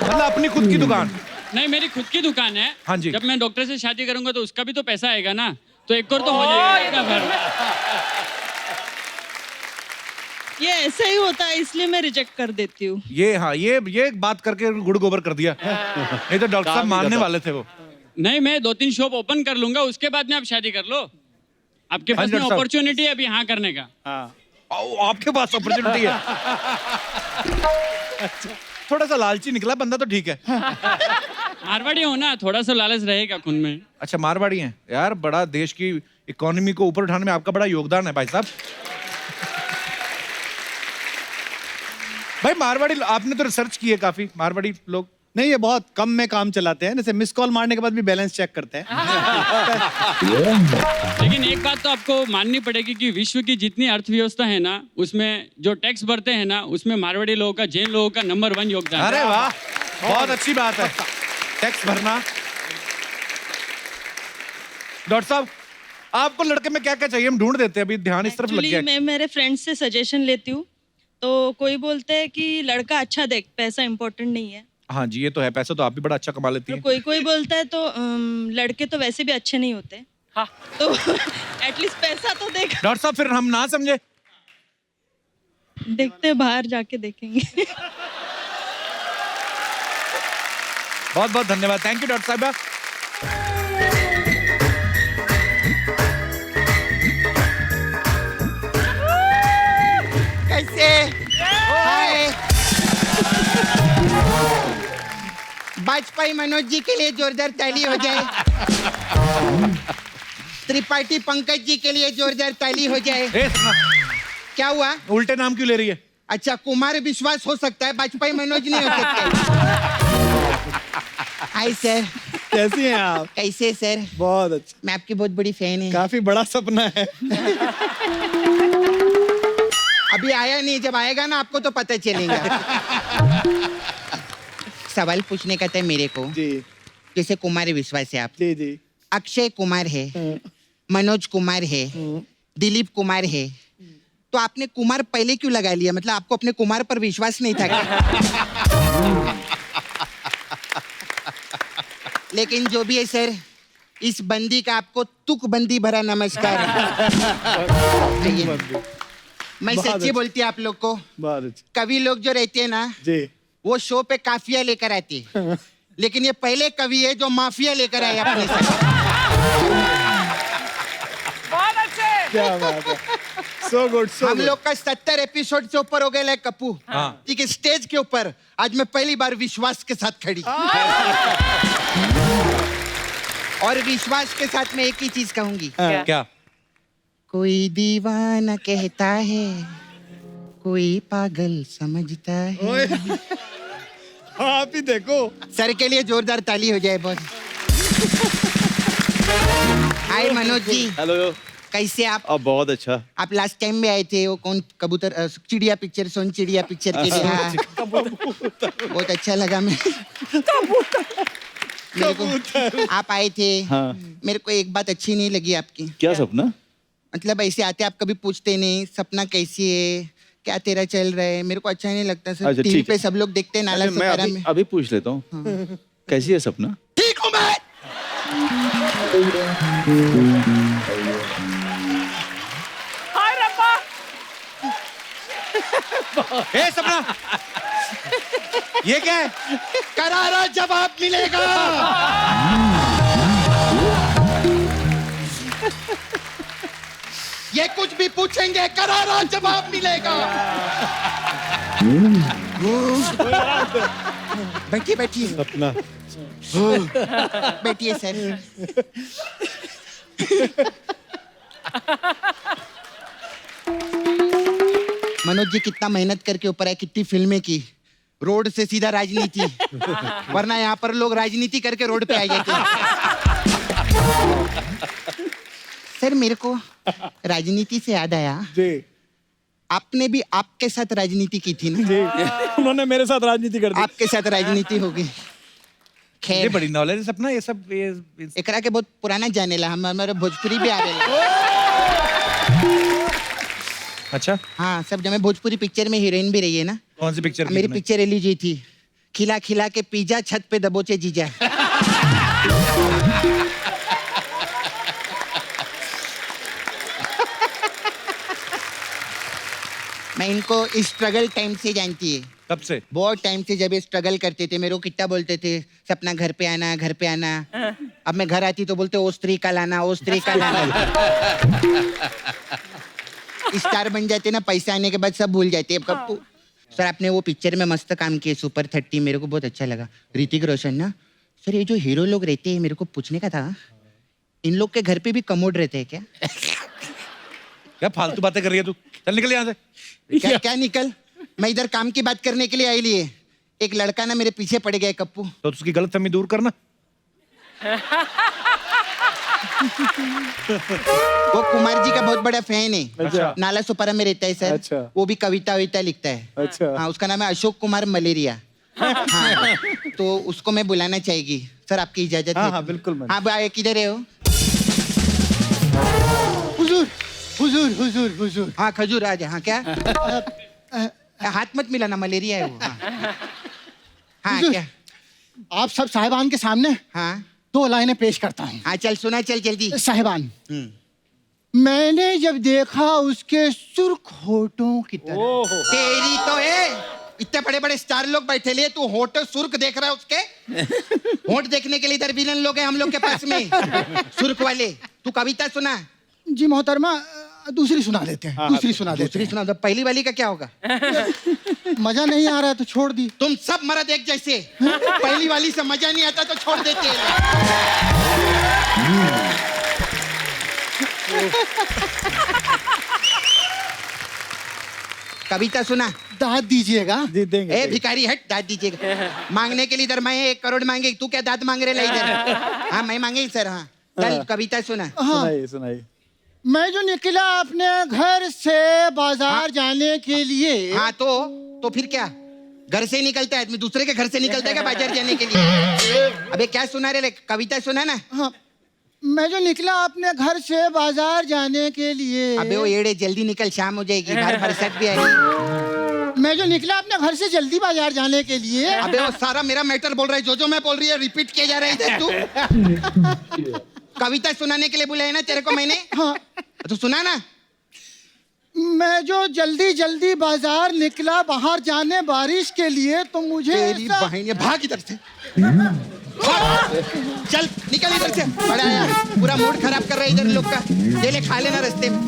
मतलब अपनी खुद की दुकान? नहीं, मेरी खुद की दुकान है। हाँ जी। जब मैं डॉक्टर से शादी करूंगा तो उसका भी तो पैसा आएगा ना, तो एक और तो हो जाएगा घर। ये ऐसा ही होता है, इसलिए मैं रिजेक्ट कर देती हूँ। ये हाँ, ये बात करके गुड़ गोबर कर दिया। नहीं तो डॉक्टर साहब मानने वाले थे वो। नहीं, मैं 2-3 शॉप ओपन कर लूंगा, उसके बाद में आप शादी कर लो। आपके पास में डॉक्टर साहब। अपॉर्चुनिटी है अभी हाँ करने का। आपके पास अपॉर्चुनिटी है। थोड़ा सा लालची निकला बंदा तो ठीक है। मारवाड़ी हो ना, थोड़ा सा लालच रहेगा खून में। अच्छा, मारवाड़ी हैं यार। बड़ा देश की इकोनॉमी को ऊपर उठाने में आपका बड़ा योगदान है भाई साहब। भाई मारवाड़ी, आपने तो रिसर्च की है काफी, मारवाड़ी लोग नहीं, ये बहुत कम में काम चलाते हैं, जैसे मिस कॉल मारने के बाद भी बैलेंस चेक करते हैं। लेकिन एक बात तो आपको माननी पड़ेगी कि विश्व की जितनी अर्थव्यवस्था है ना, उसमें जो टैक्स भरते हैं ना, उसमें मारवाड़ी लोगों का, जैन लोगों का नंबर 1 योगदान है। अरे वाह, बहुत अच्छी बात है टैक्स भरना। डॉक्टर साहब, आपको लड़के में क्या क्या चाहिए, हम ढूंढ देते हैं, अभी ध्यान इस तरफ लग एक्चुअली गया। मैं मेरे फ्रेंड्स से सजेशन लेती हूँ, तो कोई बोलते हैं कि लड़का अच्छा देख, पैसा इम्पोर्टेंट नहीं है। हाँ जी, ये तो है, पैसा तो आप भी बड़ा अच्छा कमा लेती और हैं। कोई कोई बोलता है तो लड़के तो वैसे भी अच्छे नहीं होते, हाँ तो एटलीस्ट पैसा तो देख। डॉक्टर साहब फिर हम ना समझे। देखते हैं, बाहर जाके देखेंगे। बहुत बहुत धन्यवाद, थैंक यू डॉक्टर साहब। कैसे? हाय। वाजपेयी मनोज जी के लिए जोरदार ताली हो जाए। त्रिपाठी पंकज जी के लिए जोरदार ताली हो जाए। क्या हुआ? उल्टे नाम क्यों ले रही है? अच्छा, कुमार विश्वास हो सकता है, वाजपेयी मनोज नहीं हो सकता। हाय सर, कैसी हैं आप? कैसे सर? बहुत अच्छा। मैं आपकी बहुत बड़ी फैन है। काफी बड़ा सपना है। अभी आया नहीं, जब आएगा ना आपको तो पता चलेगा। सवाल पूछने का था मेरे को जी। जैसे कुमार विश्वास है आप, जी जी। अक्षय कुमार है, मनोज कुमार है, दिलीप कुमार है, तो आपने कुमार पहले क्यों लगा लिया? मतलब आपको अपने कुमार पर विश्वास नहीं था क्या? लेकिन जो भी है सर, इस बंदी का आपको तुक बंदी भरा नमस्कार। मैं सच्ची बोलती आप लोग को, बहुत अच्छा। कवि लोग जो रहते हैं ना, जी। वो शो पे काफिया लेकर आते, लेकिन ये पहले कवि है जो माफिया लेकर आए अपने साथ। बहुत अच्छे। क्या बात है, सो गुड सो हम लोग का 70 एपिसोड से ऊपर हो गया है कप्पू। ठीक है, स्टेज के ऊपर आज मैं पहली बार विश्वास के साथ खड़ी। और विश्वास के साथ मैं एक ही चीज कहूंगी। क्या? कोई दीवाना कहता है, कोई पागल समझता है। आप ही देखो। सर के लिए जोरदार ताली हो जाए। बहुत हाय मनोज जी, हेलो। कैसे आप? अब बहुत अच्छा। आप लास्ट टाइम में आए थे, वो कौन कबूतर चिड़िया पिक्चर, सोन चिड़िया पिक्चर के लिए। हाँ। बहुत अच्छा लगा। मैं मेरे को आप आए थे। हाँ। मेरे को एक बात अच्छी नहीं लगी आपकी। क्या सपना? मतलब ऐसे आते आप कभी पूछते नहीं सपना कैसी है, क्या तेरा चल रहा है। मेरे को अच्छा नहीं लगता सर। अच्छा, टीवी ठीक पे है। सब लोग देखते हैं नाला मैं सुपारा अभी में। अभी पूछ लेता हूँ। कैसी है सपना? ठीक हूँ मैं। हाय रब्बा। ए सपना, ये क्या है? करारा जवाब मिलेगा। ये कुछ भी पूछेंगे, करारा जवाब मिलेगा। बैठिए बैठिए। सपना। बैठिए सर। मनोज जी कितना मेहनत करके ऊपर आए, कितनी फिल्में की, रोड से सीधा राजनीति, वरना यहाँ पर लोग राजनीति करके रोड पे आ जाते। सर मेरे को राजनीति से याद आया, जी। आपने भी आपके साथ राजनीति की थी ना? जी। उन्होंने मेरे साथ राजनीति कर दी। आपके साथ राजनीति हो गई। ये खैर, बड़ी नॉलेज है सपना, ये सब एकरा के बहुत पुराना जानेला, हम हमारे भोजपुरी भी आवेला। अच्छा। हाँ सब, जब मैं भोजपुरी पिक्चर में हीरोइन भी रही है ना। कौन सी पिक्चर? मेरी पिक्चर रिलीज हुई थी, खिला खिला के पिज्जा छत पे दबोचे जीजा। मैं इनको स्ट्रगल टाइम से जानती है। कब से? बहुत टाइम से, जब ये स्ट्रगल करते थे मेरे को कितना बोलते थे, सपना घर पे आना, घर पे आना। अब मैं घर आती तो बोलते ओ स्त्री का लाना, ओ स्त्री का लाना। स्टार बन जाते ना, पैसा आने के बाद सब भूल जाते हैं। कब सर आपने वो पिक्चर में मस्त काम किए, सुपर 30, मेरे को बहुत अच्छा लगा। ऋतिक रोशन ना। सर ये जो हीरो लोग रहते हैं, मेरे को पूछने का था, इन लोग के घर पे भी कमोड रहते हैं क्या? क्या फालतू बातें कर रही है तू? चल निकल यहाँ से। क्या क्या निकल? मैं इधर काम की बात करने के लिए आई लिए। एक लड़का ना मेरे पीछे पड़ गया कप्पू। तो उसकी गलतफहमी दूर करना। वो कुमार जी का बहुत बड़ा फैन है। अच्छा। नाला सुपारा में रहता है सर। अच्छा। वो भी कविता विता लिखता है। अच्छा। हाँ, उसका नाम है अशोक कुमार मलेरिया। हाँ, तो उसको मैं बुलाना चाहेगी सर, आपकी इजाजत है? हाँ, बिल्कुल। हाँ, किधर है वो? हुजूर हुजूर हुजूर। हाँ खजूर आ जा। हाँ क्या? हाथ मत मिलाना, मलेरिया है वो। हाँ हुजूर, क्या? आप सब साहिबान के सामने हाँ 2 लाइनें पेश करता हूँ। हाँ चल सुना, चल जल्दी। साहिबान, मैंने जब देखा उसके सुर्ख होठों की तरफ। तेरी तो है, इतने बड़े बड़े स्टार लोग बैठे लिए, तू होठ सुर्ख देख रहा है उसके? होठ देखने के लिए इधर विलन लोग हैं हम लोग के पास में, सुर्ख वाले। तू कविता सुना। जी मोहतरमा, दूसरी सुना देते हैं। दूसरी सुना देते दूसरी सुना दो। पहली वाली का क्या होगा? हैं। मजा नहीं आ रहा तो छोड़ दी। तुम सब मर्द एक जैसे, पहली वाली से मजा नहीं आता तो छोड़ देते हैं। कविता सुना। दाद दीजिएगा। जी देंगे। ए भिखारी हट, दाद दीजिएगा। मांगने के लिए इधर मैं 1 करोड़ मांगे, तू क्या दाद मांग रहे ला इधर? हाँ मैं मांगे सर। हाँ चल कविता सुना। हाँ, सुनाइए। मैं जो निकला अपने घर से बाजार जाने के लिए। हाँ तो फिर क्या? घर से ही निकलता है आदमी, दूसरे के घर से निकलता है क्या बाजार जाने के लिए? अबे क्या सुना रे? कविता सुना ना। हाँ, मैं जो निकला अपने घर से बाजार जाने के लिए। अबे वो एड़े जल्दी निकल, शाम हो जाएगी, बाहर बरसात भी आएगी। मैं जो निकला अपने घर से जल्दी बाजार जाने के लिए। अबे वो सारा मेरा मैटर बोल रहा है, जो मैं बोल रही है रिपीट किया जा रहा है इधर। तू कविता सुनाने के लिए बुलाया ना तेरे को मैंने? हाँ तो सुना ना। मैं जो जल्दी जल्दी बाजार निकला बाहर जाने बारिश के लिए, तो मुझे तेरी बहन, भाग इधर से। चल निकल इधर से। बड़ा आया, पूरा मूड खराब कर रहा है इधर लोग का। ये ले खा लेना रास्ते में।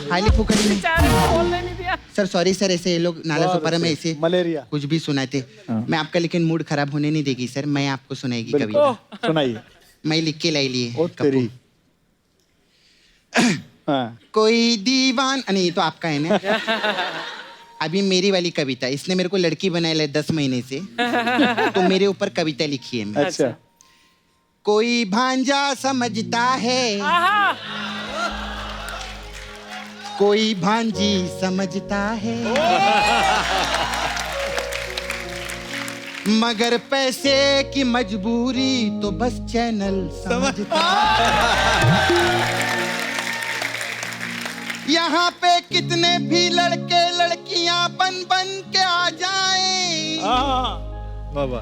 खाली फुकट में। बोलने नहीं दिया। सर सॉरी सर, ऐसे ये लोग नाला सोपारा में ऐसे मलेरिया कुछ भी सुनाते। मैं आपका लेकिन मूड खराब होने नहीं देगी सर, मैं आपको सुनाएगी कविता। सुनाइए। मैं लिख के लाई लिए। ओ तेरी। हाँ। कोई दीवान नहीं तो आपका है ना। अभी मेरी वाली कविता, इसने मेरे को लड़की बनाया है 10 महीने से, तो मेरे ऊपर कविता लिखी है। मैं अच्छा। कोई भांजा समझता है, कोई भांजी समझता है, मगर पैसे की मजबूरी तो बस चैनल समझता है। यहाँ पे कितने भी लड़के लड़कियां बन बन के आ जाएं, बाबा,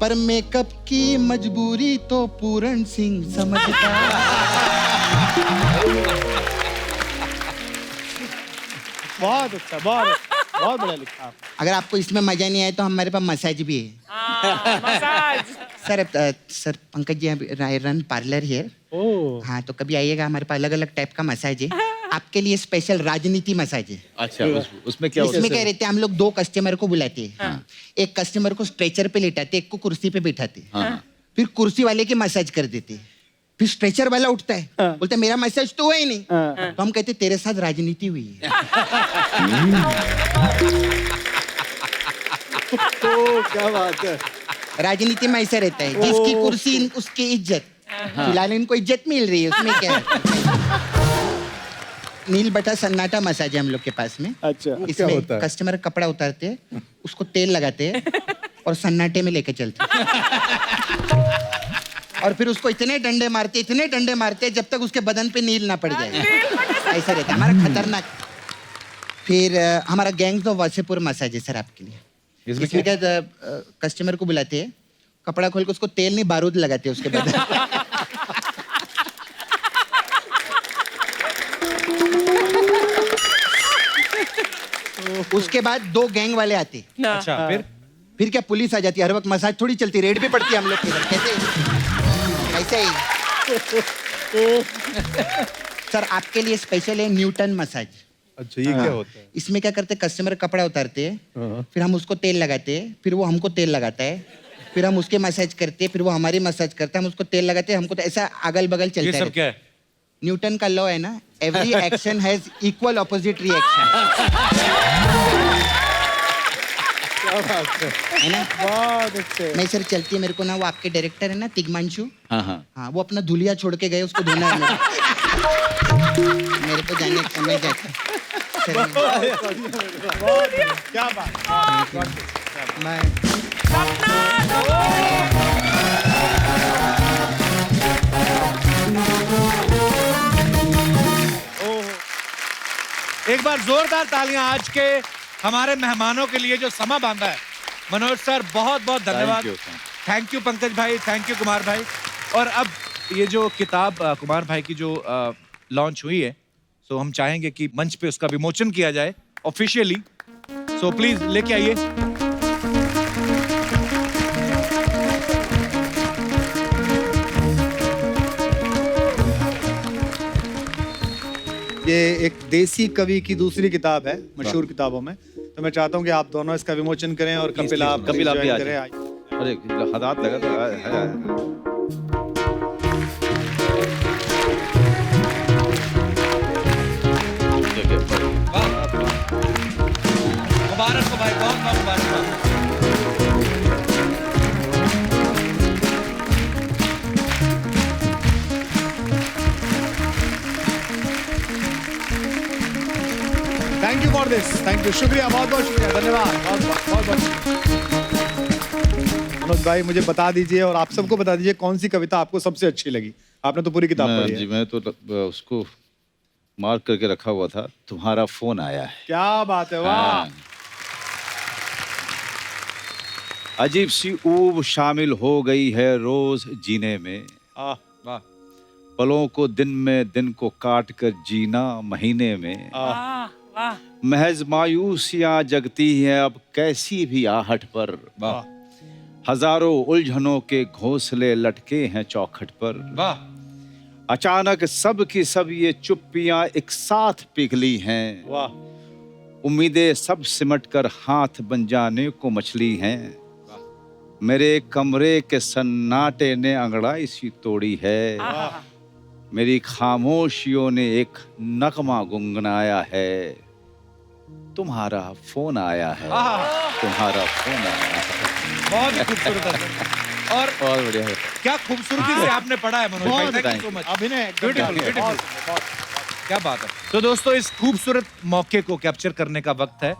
पर मेकअप की मजबूरी तो पूरन सिंह समझता बहुत अच्छा, बहुत बढ़िया लिखा आप। अगर आपको इसमें मजा नहीं आया तो हमारे पास मसाज भी है। Massage. Sir Pankaj ji run parlour है। हाँ तो कभी आइएगा, हमारे पास अलग अलग टाइप का मसाज है। आपके लिए स्पेशल राजनीति मसाज है। अच्छा उसमें क्या होता है? इसमें क्या रहते हैं, हम लोग 2 कस्टमर को बुलाते हैं। एक कस्टमर को स्ट्रेचर पे लेटाते, एक को कुर्सी पे बिठाते। फिर कुर्सी वाले की मसाज कर देते। फिर स्ट्रेचर वाला उठता है, बोलता है मेरा मसाज तो हुआ ही नहीं। तो हम कहते तेरे साथ राजनीति हुई है। तो क्या बात है। राजनीति में ऐसा रहता है, जिसकी कुर्सी उसकी इज्जत। फिलहाल इनको इज्जत मिल रही है, उसमें क्या है। नील बटा सन्नाटा मसाज है हम लोग के पास में। अच्छा, इसमें कस्टमर कपड़ा उतारते हैं, उसको तेल लगाते हैं और सन्नाटे में लेके चलते हैं। और फिर उसको इतने डंडे मारते जब तक उसके बदन पे नील ना पड़ जाए। ऐसा रहता है हमारा खतरनाक। फिर हमारा गैंग्स ऑफ वासेपुर मसाज है सर आपके लिए। इसमें क्या कस्टमर को बुलाते हैं, कपड़ा खोल के उसको तेल नहीं बारूद लगाते हैं उसके बदन। उसके बाद 2 गैंग वाले आते। अच्छा फिर क्या पुलिस आ जाती है, हर वक्त मसाज थोड़ी चलती, रेड भी पड़ती है हम लोग के इधर। कैसे ऐसे ही सर आपके लिए स्पेशल है न्यूटन मसाज। अच्छा ये क्या होता है? इसमें क्या करते हैं, कस्टमर कपड़ा उतारते हैं, फिर हम उसको तेल लगाते हैं, फिर वो हमको तेल लगाता है, फिर हम उसके मसाज करते हैं, फिर वो हमारी मसाज करता है, हम उसको तेल लगाते हैं, हमको तो ऐसा अगल बगल चलता है। ये सब क्या है? न्यूटन का लॉ है ना, every action has equal opposite reaction. है ना? बहुत अच्छे। नहीं सर चलती है मेरे को ना, वो आपके डायरेक्टर है ना तिग्मांशु। हाँ वो अपना धुलिया छोड़ के गए, उसको धोना है मेरे को जाने का समय जाता है। क्या बात। मैं एक बार जोरदार तालियां आज के हमारे मेहमानों के लिए जो समा बांधा है। मनोज सर बहुत बहुत धन्यवाद। थैंक यू पंकज भाई, थैंक यू कुमार भाई। और अब ये जो किताब कुमार भाई की जो लॉन्च हुई है, सो हम चाहेंगे कि मंच पे उसका विमोचन किया जाए ऑफिशियली। सो प्लीज लेके आइए। ये एक देसी कवि की दूसरी किताब है मशहूर किताबों में, तो मैं चाहता हूँ कि आप दोनों इसका विमोचन करें और कपिल आप भी आ करें। जाए। अरे हाथ लगा तो है। मुबारक हो भाई, बहुत बहुत मुबारक। Thank you for this, thank you, शुक्रिया, बहुत बहुत शुक्रिया, धन्यवाद, बहुत बहुत। मनोज भाई मुझे बता दीजिए और आप सबको बता दीजिए कौन सी कविता आपको सबसे अच्छी लगी। आपने तो पूरी किताब पढ़ी है। जी मैं तो उसको मार्क करके रखा हुआ था, तुम्हारा फोन आया है। क्या बात है, वाह। अजीब सी ऊब शामिल हो गई है रोज जीने में, वाह। पलों को दिन में, दिन को काट कर जीना महीने में। महज मायूसियां जगती हैं अब कैसी भी आहट पर। हजारों उलझनों के घोंसले लटके हैं चौखट पर। अचानक सब की सब ये चुप्पियां एक साथ पिघली हैं। उम्मीदें सब सिमट कर हाथ बन जाने को मछली हैं। मेरे कमरे के सन्नाटे ने अंगड़ाई सी तोड़ी है। मेरी खामोशियों ने एक नगमा गुनगुनाया है। तुम्हारा फोन आया है, तुम्हारा फोन आया है। बहुत ही खूबसूरत है और बहुत बढ़िया है। क्या खूबसूरती से आपने पढ़ा है मनोज भाई, थैंक यू सो मच। अभिनय ब्यूटीफुल, ब्यूटीफुल, क्या बात है। तो दोस्तों इस खूबसूरत मौके को कैप्चर करने का वक्त है।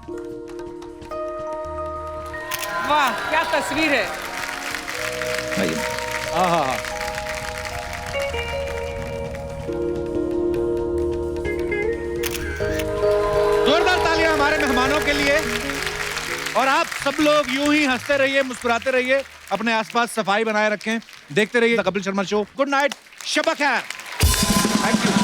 वाह क्या तस्वीर है। जोरदार तालियां हमारे मेहमानों के लिए। और आप सब लोग यूं ही हंसते रहिए, मुस्कुराते रहिए, अपने आसपास सफाई बनाए रखें, देखते रहिए Kapil Sharma show. Good night, शब खैर। Thank you.